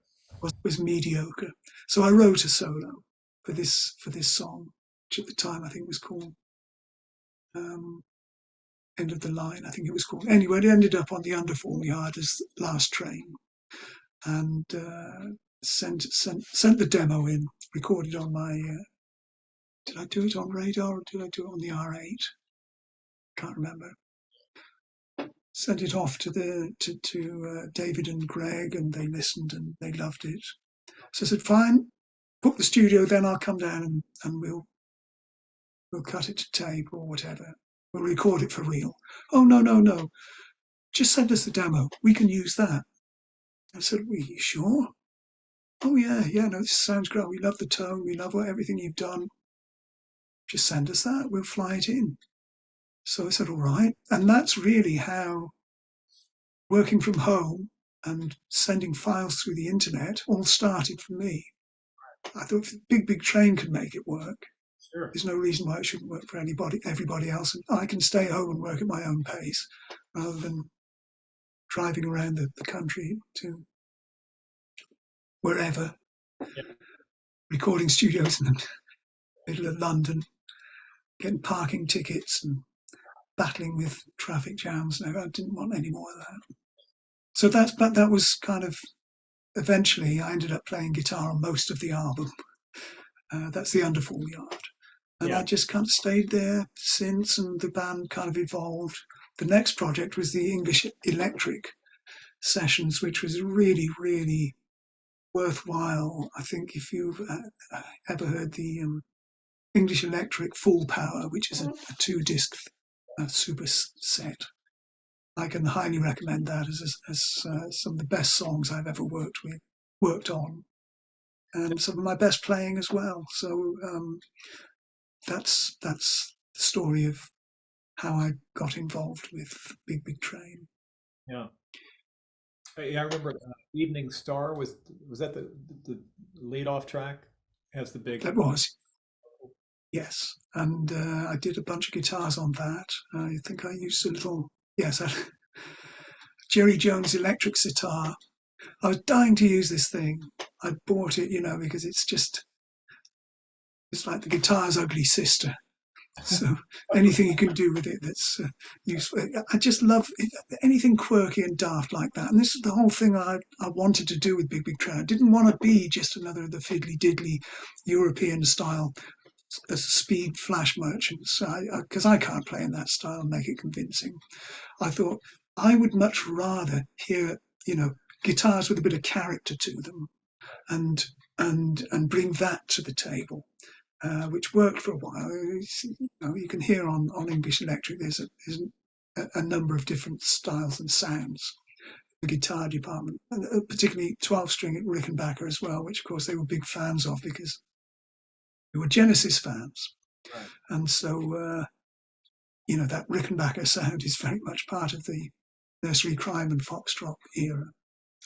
was mediocre. So I wrote a solo for this song, which at the time I think was called End of the Line. I think it was called. Anyway, it ended up on the Underform Yard as Last Train, and sent the demo in, recorded on my. Did I do it on Radar or did I do it on the R8? Can't remember. Sent it off to David and Greg, and they listened and they loved it. So I said, "Fine, book the studio, then I'll come down and we'll cut it to tape or whatever. We'll record it for real." "Oh, no, no, no. Just send us the demo. We can use that." I said, "Are you sure?" "Oh, yeah, no, this sounds great. We love the tone. We love everything you've done. Just send us that. We'll fly it in." So I said, "All right." And that's really how working from home and sending files through the internet all started for me. I thought if Big Big Train could make it work, Sure. there's no reason why it shouldn't work for everybody else. And I can stay home and work at my own pace rather than driving around the country to wherever, Yeah. recording studios in the middle of London, getting parking tickets and battling with traffic jams. No, I didn't want any more of that. So that was kind of, eventually I ended up playing guitar on most of the album. That's the Underfall Yard. And Yeah. I just kind of stayed there since, and the band kind of evolved. The next project was the English Electric Sessions, which was really, really worthwhile. I think if you've ever heard the English Electric Full Power, which is a two-disc super set, I can highly recommend that as some of the best songs I've ever worked on, and some of my best playing as well. So that's the story of how I got involved with Big Big Train. Yeah. Yeah, I remember Evening Star was that the lead off track? Has the big That was, yes, and I did a bunch of guitars on that. I think I used a little, yes, Jerry Jones electric sitar. I was dying to use this thing. I bought it, because it's like the guitar's ugly sister. So anything you can do with it that's useful. I just love anything quirky and daft like that. And this is the whole thing I wanted to do with Big Big Train. I didn't want to be just another of the fiddly diddly European style speed flash merchants, because I can't play in that style and make it convincing. I thought I would much rather hear, guitars with a bit of character to them, and and bring that to the table, which worked for a while. You can hear on English Electric there's a number of different styles and sounds. The guitar department, and particularly 12-string Rickenbacker as well, which of course they were big fans of because they were Genesis fans, Right. and so that Rickenbacker sound is very much part of the nursery crime and foxtrot era,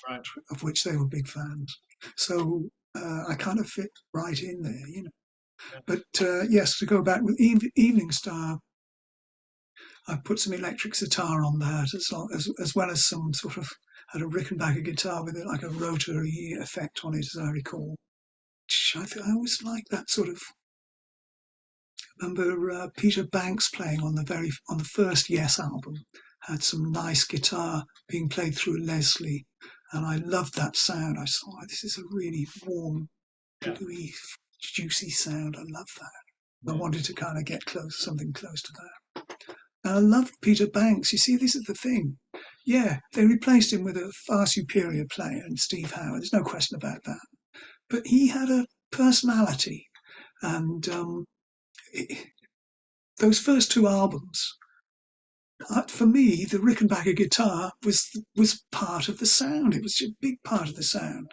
Right. of which they were big fans. So I kind of fit right in there. Yeah. But yes, to go back with Evening Star, I put some electric sitar on that, as well as some sort of, had a Rickenbacker guitar with it, like a rotary effect on it, as I recall. I always liked that sort of. Remember Peter Banks playing on the first Yes album, had some nice guitar being played through Leslie, and I loved that sound. I thought, oh, this is a really warm, Yeah. gluey, juicy sound. I love that. I Yeah. wanted to kind of get something close to that. And I loved Peter Banks. You see, this is the thing. Yeah, they replaced him with a far superior player in Steve Howe. There's no question about that. But he had a personality, and those first two albums, for me, the Rickenbacker guitar was part of the sound. It was a big part of the sound.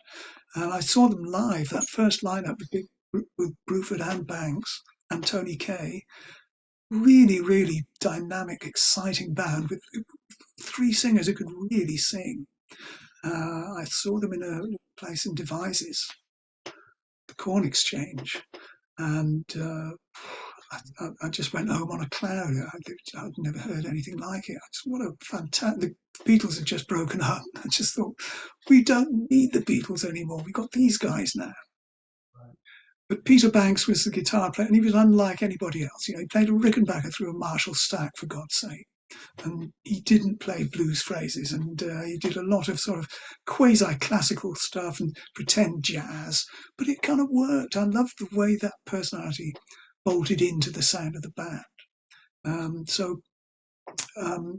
And I saw them live. That first lineup with Bruford and Banks and Tony Kaye, really, really dynamic, exciting band with three singers who could really sing. I saw them in a place in Devizes, the Corn Exchange, and I just went home on a cloud. I'd never heard anything like it. What a fantastic! The Beatles had just broken up. I just thought, we don't need the Beatles anymore. We've got these guys now. Right. But Peter Banks was the guitar player, and he was unlike anybody else. He played a Rickenbacker through a Marshall stack, for God's sake. And he didn't play blues phrases, and he did a lot of sort of quasi-classical stuff and pretend jazz, but it kind of worked. I loved the way that personality bolted into the sound of the band. So um,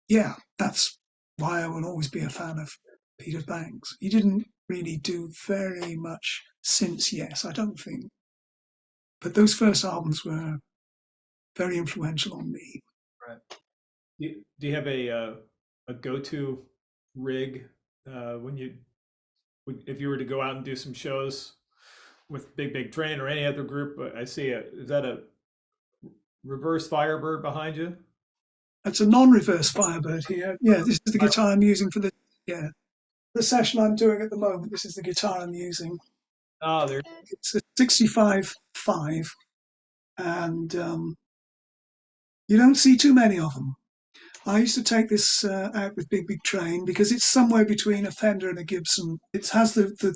yeah, that's why I will always be a fan of Peter Banks. He didn't really do very much since Yes, I don't think, but those first albums were very influential on me. Right. Do you have a go-to rig when if you were to go out and do some shows with Big Big Train or any other group? I see is that a reverse Firebird behind you? It's a non-reverse Firebird here. Yeah, this is the guitar I'm using for the session I'm doing at the moment. This is the guitar I'm using. Oh, there. It's a 65.5, and you don't see too many of them. I used to take this out with Big Train because it's somewhere between a Fender and a Gibson. It has the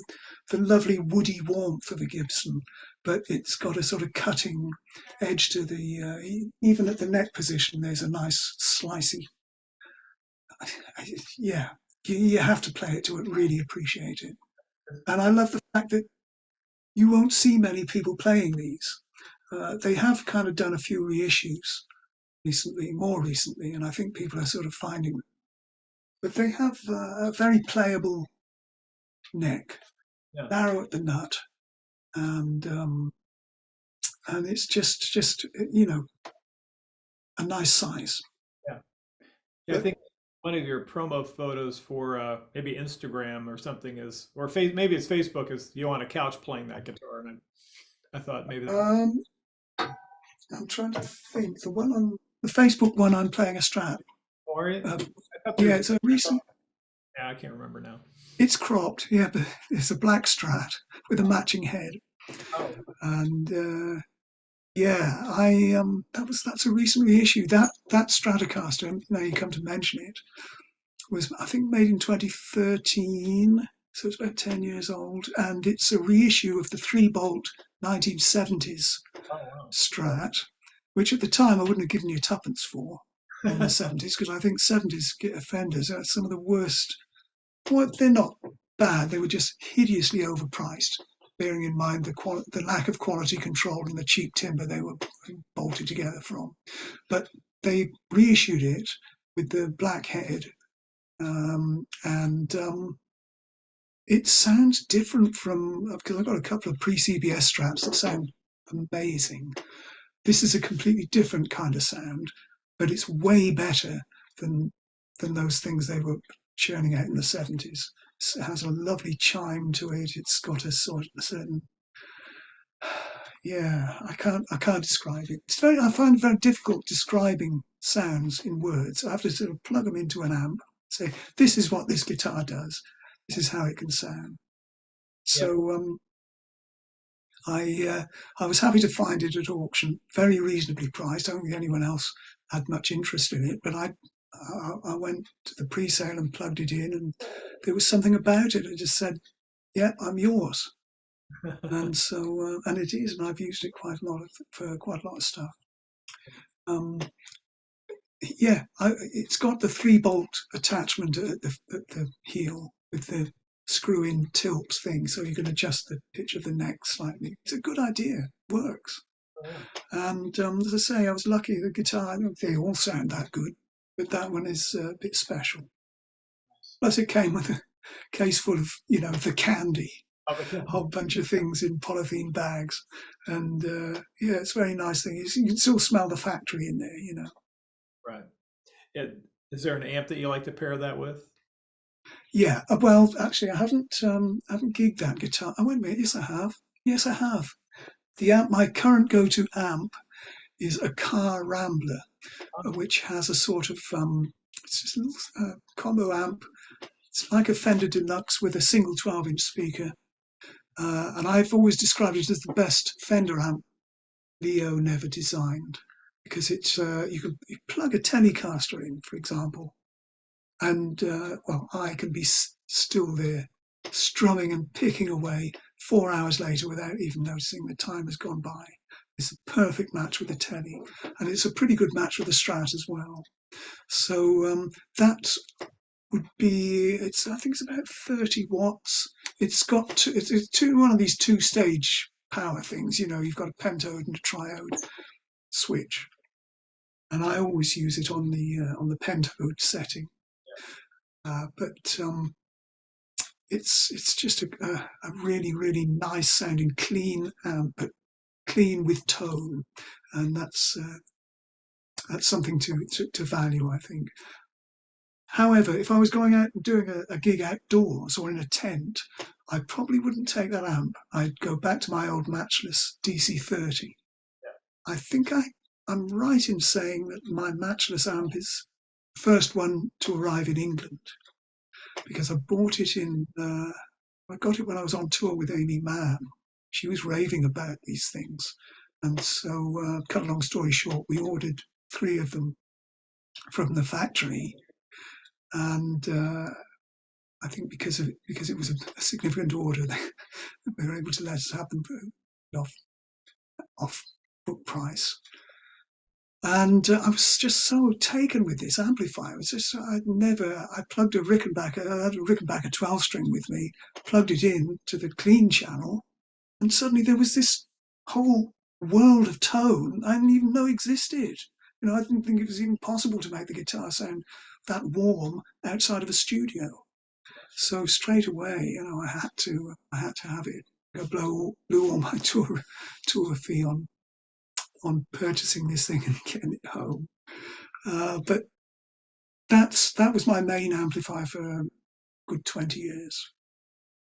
lovely woody warmth of a Gibson, but it's got a sort of cutting edge to the, even at the neck position, there's a nice slicey, yeah, you have to play it to really appreciate it. And I love the fact that you won't see many people playing these. They have kind of done a few reissues recently, more recently, and I think people are sort of finding, but they have a very playable neck, Yeah. narrow at the nut, and um, and it's just a nice size. Yeah. Yeah, I But think one of your promo photos for maybe Instagram or something is, or maybe it's Facebook, is you on a couch playing that guitar, and I thought maybe that. um, I'm trying to think. The one on the Facebook one, I'm playing a Strat. Or I Uh, thought there yeah, was. it's a recent. Yeah, I can't remember now. It's cropped. Yeah, but it's a black Strat with a matching head, Oh, and yeah, I that's a recent reissue. That Stratocaster. Now you come to mention it, was I think made in 2013, so it's about 10 years old, and it's a reissue of the 3-bolt 1970s oh wow. Strat, which at the time I wouldn't have given you tuppence for in the 70s because I think 70s Fenders are some of the worst. Well, they're not bad; they were just hideously overpriced. Bearing in mind the lack of quality control and the cheap timber they were bolted together from, but they reissued it with the black head, and it sounds different from, because I've got a couple of pre-CBS straps that sound amazing. This is a completely different kind of sound, but it's way better than those things they were churning out in the 70s. It has a lovely chime to it. It's got a sort of a certain, yeah, I can't describe it. I find it very difficult describing sounds in words. I have to sort of plug them into an amp, say this is what this guitar does, this is how it can sound. Yep. So I was happy to find it at auction, very reasonably priced. I don't think anyone else had much interest in it, but I went to the pre-sale and plugged it in, and there was something about it. I just said, "Yeah, I'm yours," and so and it is, and I've used it quite a lot for quite a lot of stuff. Um, yeah, it's got the 3-bolt attachment at the heel with the screw-in tilt thing, so you can adjust the pitch of the neck slightly. It's a good idea. Works. And as I say, I was lucky. The guitar, they all sound that good, but that one is a bit special. Plus, it came with a case full of, the candy, Oh, okay. a whole bunch of things in polythene bags, and yeah, it's a very nice thing. You can still smell the factory in there. Right. Is there an amp that you like to pair that with? Yeah. Well, actually, I haven't gigged that guitar. Oh, wait a minute. Yes, I have. Yes, I have. The amp, my current go-to amp, is a Car Rambler, which has a sort of it's just a little combo amp. It's like a Fender Deluxe with a single 12-inch speaker, and I've always described it as the best Fender amp Leo never designed because it's you plug a Telecaster in, for example, and well, I can be still there, strumming and picking away 4 hours later without even noticing the time has gone by. It's a perfect match with the Telly, and it's a pretty good match with the Strat as well. So that would be, I think it's about 30 watts. It's got one of these two-stage power things. You've got a pentode and a triode switch, and I always use it on the pentode setting. But it's just a really really nice sounding clean amp, but clean with tone, and that's something to value, I think. However, if I was going out and doing a gig outdoors or in a tent, I probably wouldn't take that amp. I'd go back to my old matchless DC30. I think I'm right in saying that my matchless amp is the first one to arrive in England because I bought it I got it when I was on tour with Amy Mann. She was raving about these things. And so, cut a long story short, we ordered 3 of them from the factory, and I think because it was a significant order, they were able to let us have them off off book price. And I was just so taken with this amplifier. It was just I plugged a Rickenbacker. I had a Rickenbacker 12-string with me, plugged it in to the clean channel, and suddenly there was this whole world of tone I didn't even know existed. I didn't think it was even possible to make the guitar sound that warm outside of a studio. So straight away, I had to have it. I blew all my tour fee on purchasing this thing and getting it home. But that was my main amplifier for a good 20 years.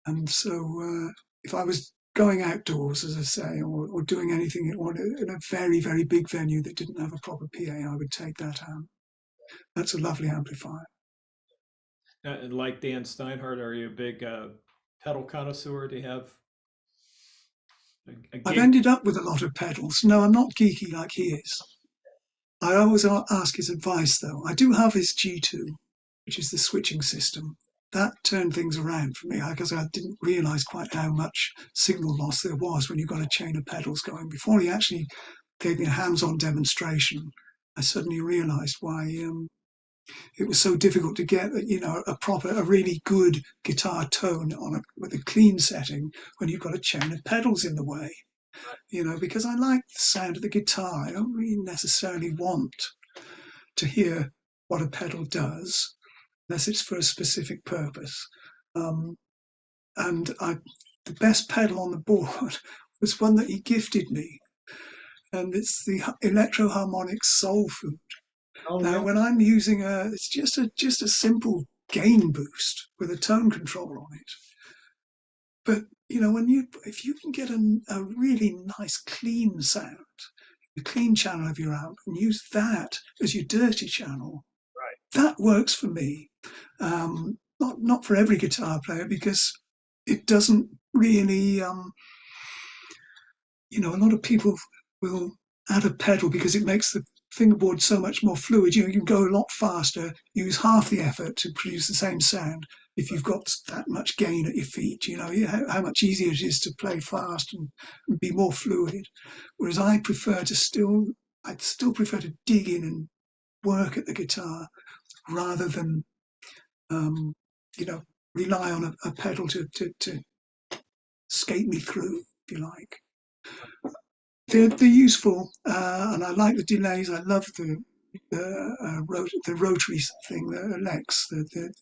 And so if I was going outdoors, as I say, or doing anything in a very, very big venue that didn't have a proper PA, I would take that amp. That's a lovely amplifier. And like Dan Steinhardt, are you a big pedal connoisseur? Do you have a I've gig? ended up with a lot of pedals. No, I'm not geeky like he is. I always ask his advice, though. I do have his G2, which is the switching system. That turned things around for me because I didn't realise quite how much signal loss there was when you've got a chain of pedals going. Before he actually gave me a hands-on demonstration, I suddenly realised why it was so difficult to get, a really good guitar tone with a clean setting when you've got a chain of pedals in the way. Because I like the sound of the guitar. I don't really necessarily want to hear what a pedal does unless it's for a specific purpose. Um, and the best pedal on the board was one that he gifted me, and it's the Electro Harmonix Soul Food. Oh Now, yeah. when I'm using it's just a simple gain boost with a tone control on it. But if you can get a really nice clean sound, the clean channel of your amp, and use that as your dirty channel, that works for me. Not for every guitar player because it doesn't really. A lot of people will add a pedal because it makes the fingerboard so much more fluid. You can go a lot faster, use half the effort to produce the same sound if you've got that much gain at your feet. How much easier it is to play fast and be more fluid. Whereas I'd still prefer to dig in and work at the guitar rather than um, you know, rely on a pedal to skate me through, if you like. They're useful, and I like the delays. I love the rotary thing, the Lex, the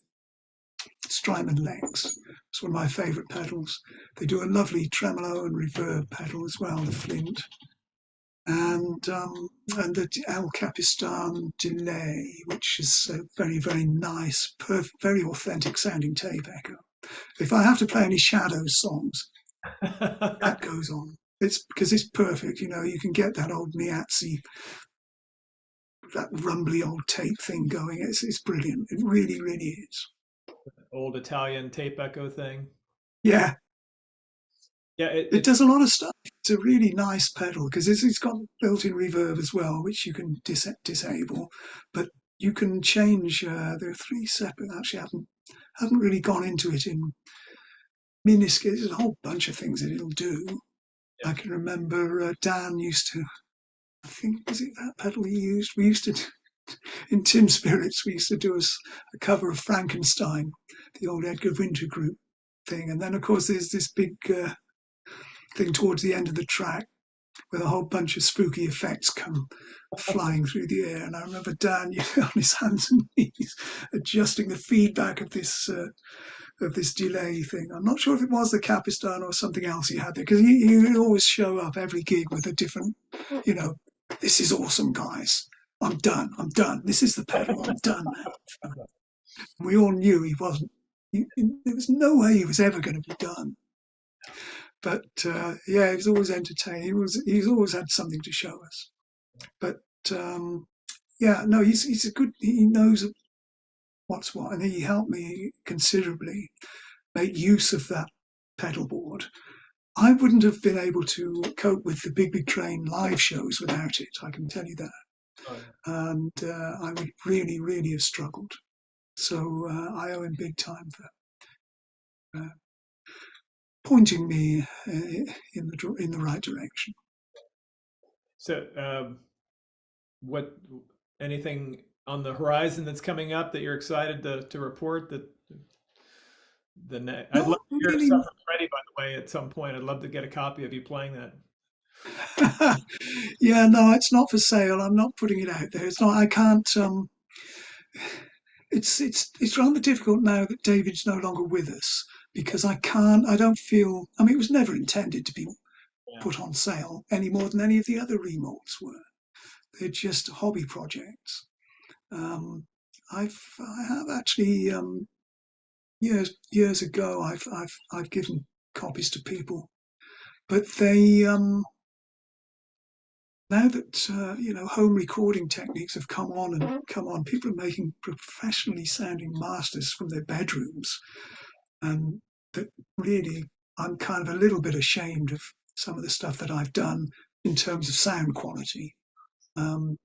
Strymon Lex. It's one of my favourite pedals. They do a lovely tremolo and reverb pedal as well, the Flint. And the El Capistan delay, which is a very, very nice, very authentic sounding tape echo. If I have to play any Shadows songs, that goes on. It's because it's perfect. You can get that old Miazzi, that rumbly old tape thing going. It's brilliant. It really, really is. Old Italian tape echo thing. Yeah, Yeah, it does a lot of stuff. It's a really nice pedal because it's got built-in reverb as well, which you can disable. But you can change. There are three separate. Actually, I haven't really gone into it in minuscule. There's a whole bunch of things that it'll do. yeah. I can remember Dan used to. I think was it that pedal he used? We used to in Tim Spirits. We used to do a cover of Frankenstein, the old Edgar Winter group thing, and then of course there's this big thing towards the end of the track with a whole bunch of spooky effects come flying through the air. And I remember Dan on his hands and knees adjusting the feedback of this delay thing. I'm not sure if it was the Capistan or something else he had there because he would always show up every gig with a different, you know, this is awesome, guys. I'm done. I'm done. This is the pedal. I'm done now. We all knew he wasn't. There was no way he was ever going to be done. But yeah, he was always entertaining. He's always had something to show us. But yeah, no, he's a good. He knows what's what, and he helped me considerably make use of that pedal board. I wouldn't have been able to cope with the Big Big Train live shows without it. I can tell you that. Oh, yeah. and I would really, really have struggled. So I owe him big time for uh, pointing me in the right direction. So, what anything on the horizon that's coming up that you're excited to report that I'd love Not to hear really. stuff from Freddie, by the way, at some point. I'd love to get a copy of you playing that. Yeah, no, it's not for sale. I'm not putting it out there. It's not. I can't. It's rather difficult now that David's no longer with us because I can't. I don't feel. I mean, it was never intended to be Yeah. put on sale any more than any of the other remolds were. They're just hobby projects. Um, I have actually years ago I've given copies to people, but they now that home recording techniques have come on, people are making professionally sounding masters from their bedrooms, and that really I'm kind of a little bit ashamed of some of the stuff that I've done in terms of sound quality. Um,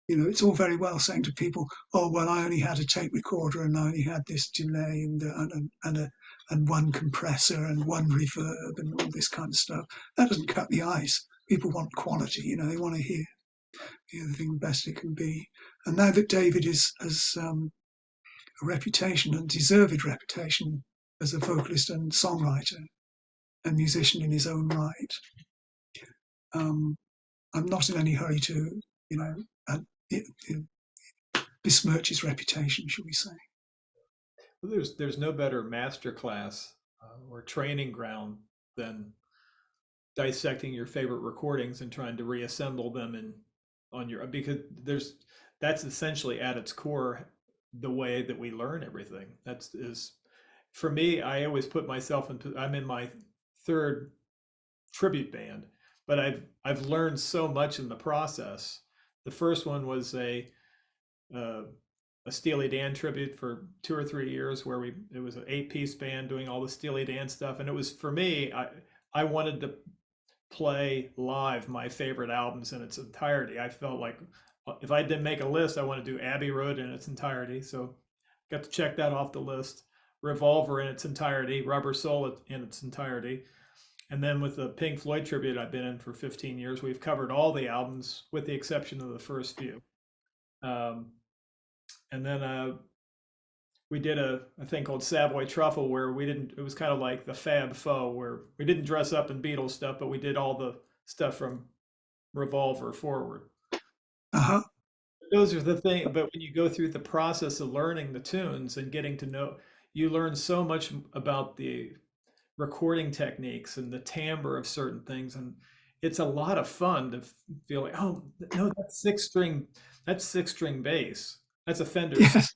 it's all very well saying to people, "Oh, well, I only had a tape recorder and I only had this delay and one compressor and one reverb and all this kind of stuff." That doesn't cut the ice. People want quality. They want to hear the thing best it can be. And now that David has a reputation, and deserved reputation, as a vocalist and songwriter and musician in his own right, um, I'm not in any hurry to, you know, uh, it, it besmirch his reputation, shall we say. Well, there's no better master class or training ground than dissecting your favorite recordings and trying to reassemble them in on your because there's that's essentially at its core the way that we learn everything. That's is for me. I always put myself into. I'm in my third tribute band, but I've learned so much in the process. The first one was uh, a Steely Dan tribute for 2 or 3 years, where it was an 8-piece band doing all the Steely Dan stuff, and it was for me. I wanted to play live my favorite albums in its entirety. I felt like if I didn't make a list, I want to do Abbey Road in its entirety. So got to check that off the list. Revolver in its entirety, Rubber Soul in its entirety. And then with the Pink Floyd tribute I've been in for 15 years, we've covered all the albums with the exception of the first few. Um, and then we did a thing called Savoy Truffle where we didn't, it was kind of like the Fab Four where we didn't dress up in Beatles stuff, but we did all the stuff from Revolver forward. Uh-huh. Those are the thing, but when you go through the process of learning the tunes and getting to know, you learn so much about the recording techniques and the timbre of certain things, and it's a lot of fun to feel like, oh no, that's six string bass, that's a Fender. Yes.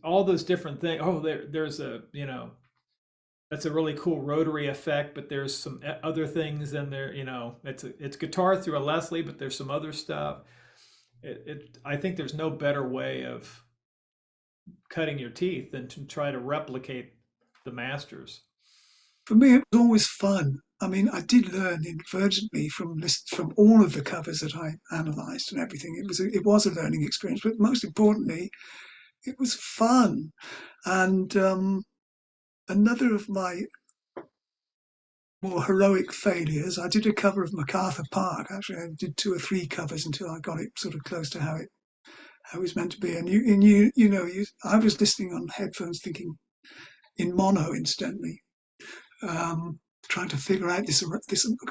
All those different things. Oh, there's a that's a really cool rotary effect, but there's some other things in there. It's guitar through a Leslie, but there's some other stuff. I think there's no better way of cutting your teeth than to try to replicate the masters. For me, it was always fun. I mean, I did learn inadvertently from all of the covers that I analysed and everything. It was a learning experience, but most importantly, it was fun. And another of my more heroic failures, I did a cover of MacArthur Park. Actually, I did 2 or 3 covers until I got it sort of close to how it was meant to be. I was listening on headphones, thinking in mono, incidentally, trying to figure out this.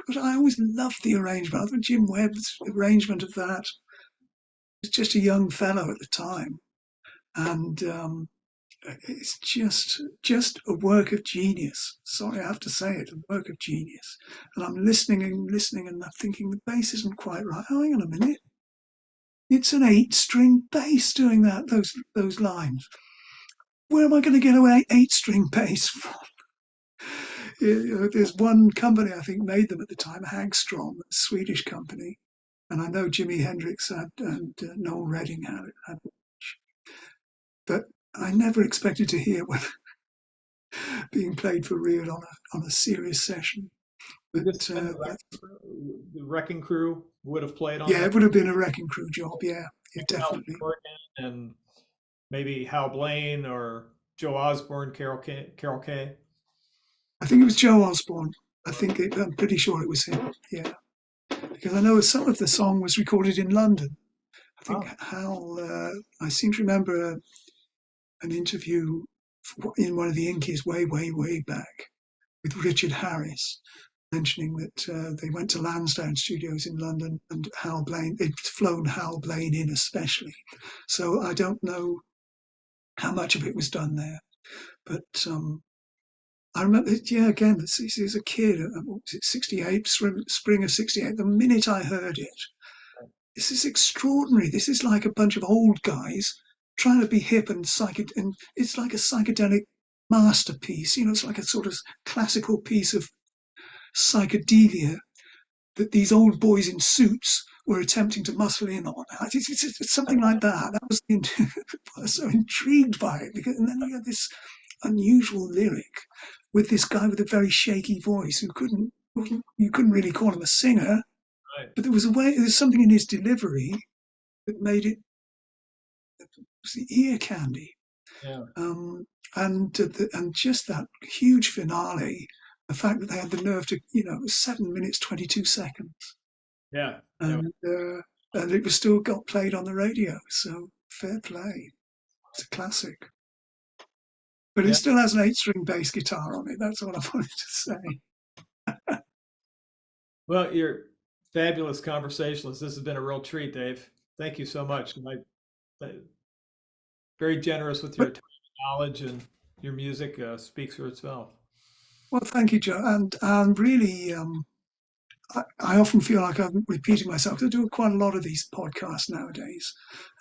But I always loved the arrangement. I thought Jim Webb's arrangement of that was just a young fellow at the time, and it's just a work of genius. Sorry, I have to say it, a work of genius. And I'm listening and listening, and I'm thinking the bass isn't quite right. Oh, hang on a minute. It's an 8-string bass doing those lines. Where am I going to get away 8-string bass from? There's one company I think made them at the time, Hagstrom, a Swedish company, and I know Jimi Hendrix and Noel Redding had, but I never expected to hear one being played for real on a serious session. Would But this have been the Wrecking Crew would have played on yeah, that? it would have been a Wrecking Crew job. Yeah, yeah, Al definitely. Morgan and maybe Hal Blaine or Joe Osborne, Carol Kay. I think it was Joe Osborne. I'm pretty sure it was him. Yeah, because I know some of the song was recorded in London. I think Oh, Hal. I seem to remember an interview in one of the Inkies way, way, way back with Richard Harris, mentioning that they went to Lansdowne Studios in London and Hal Blaine, they'd flown Hal Blaine in especially. So I don't know how much of it was done there. But I remember, yeah, again, as a kid, what was it, 68, spring of 68, the minute I heard it, this is extraordinary. This is like a bunch of old guys trying to be hip and and it's like a psychedelic masterpiece. It's like a sort of classical piece of psychedelia that these old boys in suits were attempting to muscle in on. It's something like that. I was so intrigued by it because, and then you had this unusual lyric with this guy with a very shaky voice who couldn't you couldn't really call him a singer, right. but there's something in his delivery that made it was the ear candy. Yeah. Um, and just that huge finale, the fact that they had the nerve to, it was 7 minutes 22 seconds, Yeah. Yeah. and it was still got played on the radio. So fair play, it's a classic. But it Yeah. still has an eight-string bass guitar on it. That's all I wanted to say. Well, you're fabulous conversationalist. This has been a real treat, Dave. Thank you so much. Very generous with your But time and knowledge, and your music speaks for itself. well, thank you, Joe. And really, I often feel like I'm repeating myself. I do quite a lot of these podcasts nowadays,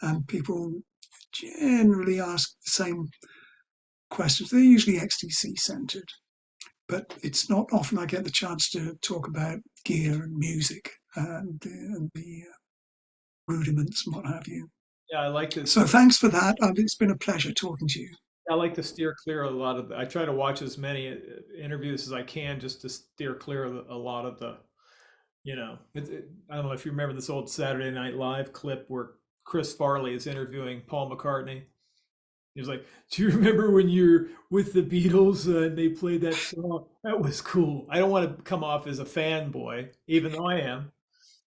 and people generally ask the same questions. They're usually XTC centered, but it's not often I get the chance to talk about gear and music and the rudiments and what have you. Yeah, I like to So steer. thanks for that. It's been a pleasure talking to you. I like to steer clear of a lot of. I try to watch as many interviews as I can just to steer clear of a lot of the. I don't know if you remember this old Saturday Night Live clip where Chris Farley is interviewing Paul McCartney. He was like, "Do you remember when you're with the Beatles and they played that song? That was cool." I don't want to come off as a fanboy, even though I am,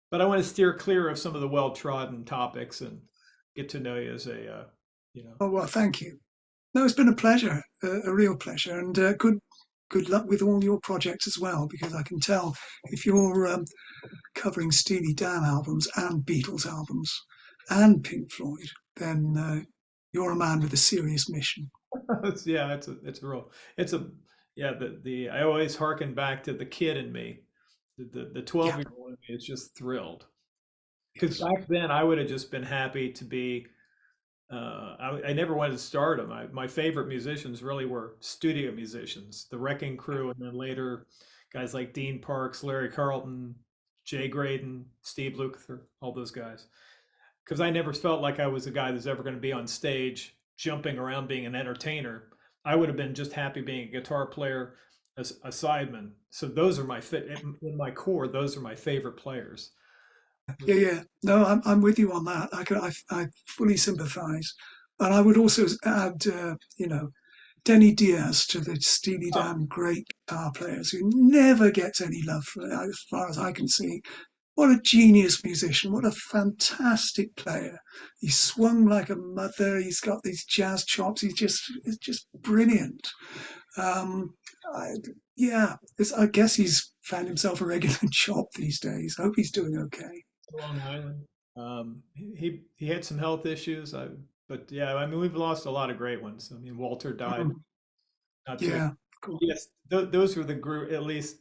but I want to steer clear of some of the well-trodden topics and get to know you as you know, Oh well, thank you. No, it's been a pleasure, a real pleasure, and good luck with all your projects as well. Because I can tell if you're covering Steely Dan albums and Beatles albums and Pink Floyd, then you're a man with a serious mission. yeah, it's a real, it's a, yeah, I always harken back to the kid in me, the Yeah, 12-year-old in me is just thrilled. Because yes, back then I would have just been happy to be. I never wanted to start them. My favorite musicians really were studio musicians, the Wrecking Crew, and then later guys like Dean Parks, Larry Carlton, Jay Graydon, Steve Lukather, all those guys. Because I never felt like I was a guy that's ever going to be on stage jumping around being an entertainer. I would have been just happy being a guitar player, a sideman. So those are my fit in my core. Those are my favorite players. yeah, yeah. No, I'm with you on that. I fully sympathise, and I would also add, Denny Diaz to the Steely Oh, Dan great guitar players who never gets any love, as far as I can see. What a genius musician. What a fantastic player. He swung like a mother. He's got these jazz chops. It's just brilliant. Um, I, yeah, I guess he's found himself a regular job these days. I hope he's doing okay. Long Island. He had some health issues. But yeah, I mean we've lost a lot of great ones. I mean Walter died Mm, not too. yeah, cool. Yes, those were the group. At least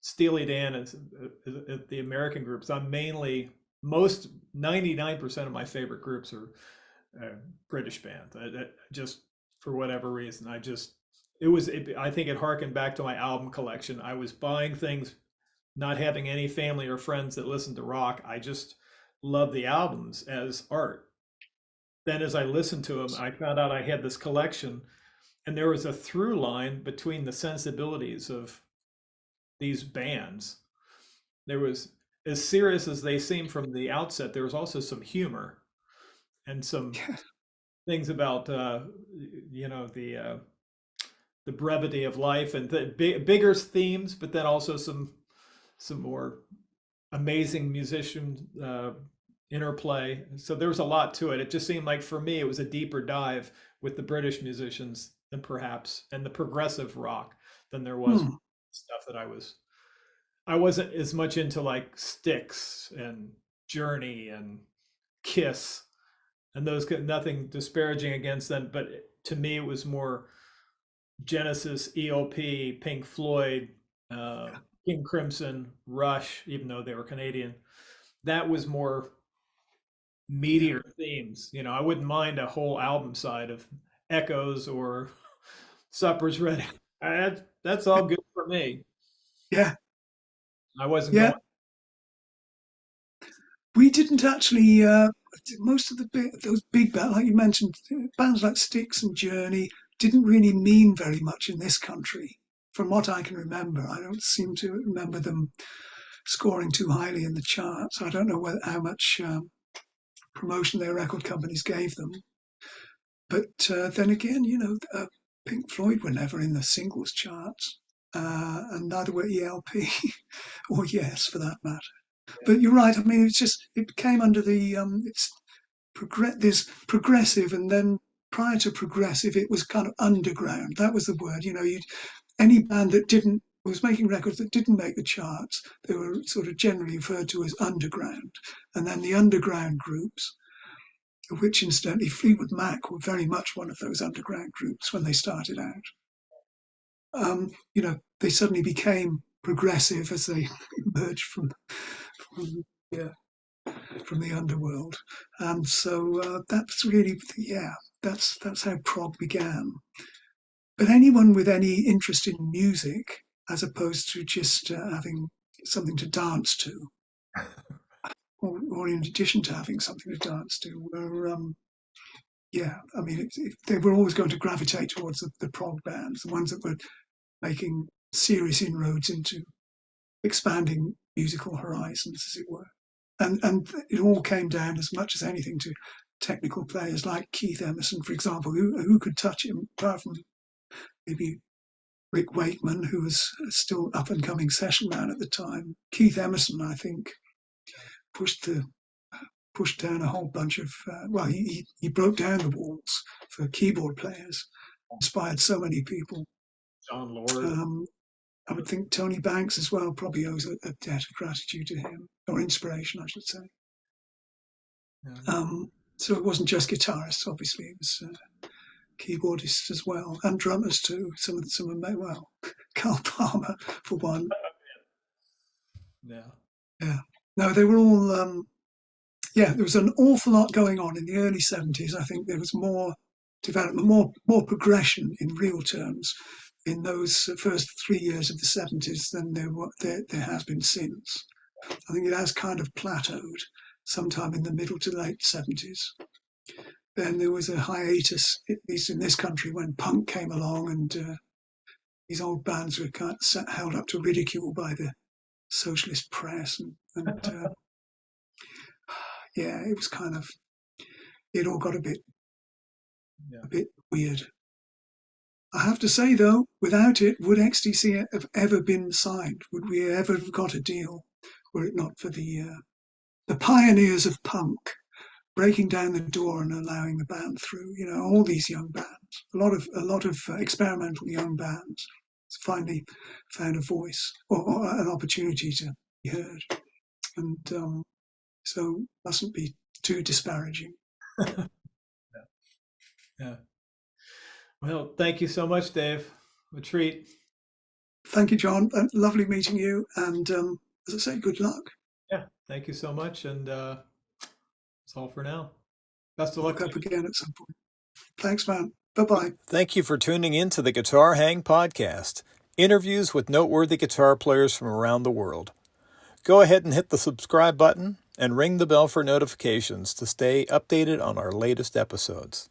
Steely Dan is the American groups. I'm mainly most 99% of my favorite groups are British bands. Just for whatever reason, I think it harkened back to my album collection. I was buying things, not having any family or friends that listened to rock. I just love the albums as art. Then as I listened to them, I found out I had this collection, and there was a through line between the sensibilities of these bands. There was, as serious as they seemed from the outset, there was also some humor and some things about the brevity of life and the bigger themes, but then also some more amazing musician interplay. So there was a lot to it. It just seemed like for me it was a deeper dive with the British musicians than perhaps and the progressive rock than there was Hmm. stuff that I wasn't as much into, like Styx and Journey and Kiss and those nothing disparaging against them, but to me it was more Genesis, ELP, Pink Floyd, uh, King Crimson, Rush, even though they were Canadian. That was more Yeah. meteor themes. I wouldn't mind a whole album side of Echoes or Supper's Ready. That's all good for me. Yeah. I wasn't Yeah. going. We didn't actually. Most of those big bands, like you mentioned, bands like Styx and Journey, didn't really mean very much in this country. From what I can remember, I don't seem to remember them scoring too highly in the charts. I don't know how much promotion their record companies gave them. But then again, Pink Floyd were never in the singles charts, and neither were ELP or Yes, for that matter. But you're right. I mean, it came under the there's progressive, and then prior to progressive, it was kind of underground. That was the word. Any band that didn't was making records that didn't make the charts, they were sort of generally referred to as underground. And then the underground groups, of which incidentally Fleetwood Mac were very much one of those underground groups when they started out. They suddenly became progressive as they emerged from yeah, from the underworld. And so that's really, yeah, that's how prog began. But anyone with any interest in music, as opposed to just having something to dance to, or in addition to having something to dance to, were, yeah, I mean, they were always going to gravitate towards the prog bands, the ones that were making serious inroads into expanding musical horizons, as it were. And it all came down as much as anything to technical players like Keith Emerson, for example, who could touch him apart from maybe Rick Wakeman, who was still up and coming session man at the time. Keith Emerson, I think, pushed the pushed down a whole bunch of he broke down the walls for keyboard players, inspired so many people. John Lord. Um, I would think Tony Banks as well probably owes a debt of gratitude to him, or inspiration, I should say. Yeah. So it wasn't just guitarists, obviously, it was keyboardists as well, and drummers too. Some of them, well, Carl Palmer for one. Yeah. Yeah, no, they were all. Yeah, there was an awful lot going on in the early 70s. I think there was more development, more progression in real terms in those first 3 years of the 70s than there has been since. I think it has kind of plateaued sometime in the middle to late 70s. Then there was a hiatus, at least in this country, when punk came along, and these old bands were kind of held up to ridicule by the socialist press, and yeah, it was kind of it all got Yeah. a bit weird. I have to say though, without it, would XTC have ever been signed? Would we ever have got a deal were it not for the pioneers of punk breaking down the door and allowing the band through? All these young bands, a lot of experimental young bands, finally found a voice or an opportunity to be heard, and so mustn't be too disparaging. Yeah. Well, thank you so much, Dave. A treat. Thank you, John. Lovely meeting you, and as I say, good luck. Yeah. Thank you so much. And that's all for now. Best of We'll luck hook to up you. again at some point. Thanks, man. Bye bye. Thank you for tuning in to the Guitar Hang Podcast, interviews with noteworthy guitar players from around the world. Go ahead and hit the subscribe button and ring the bell for notifications to stay updated on our latest episodes.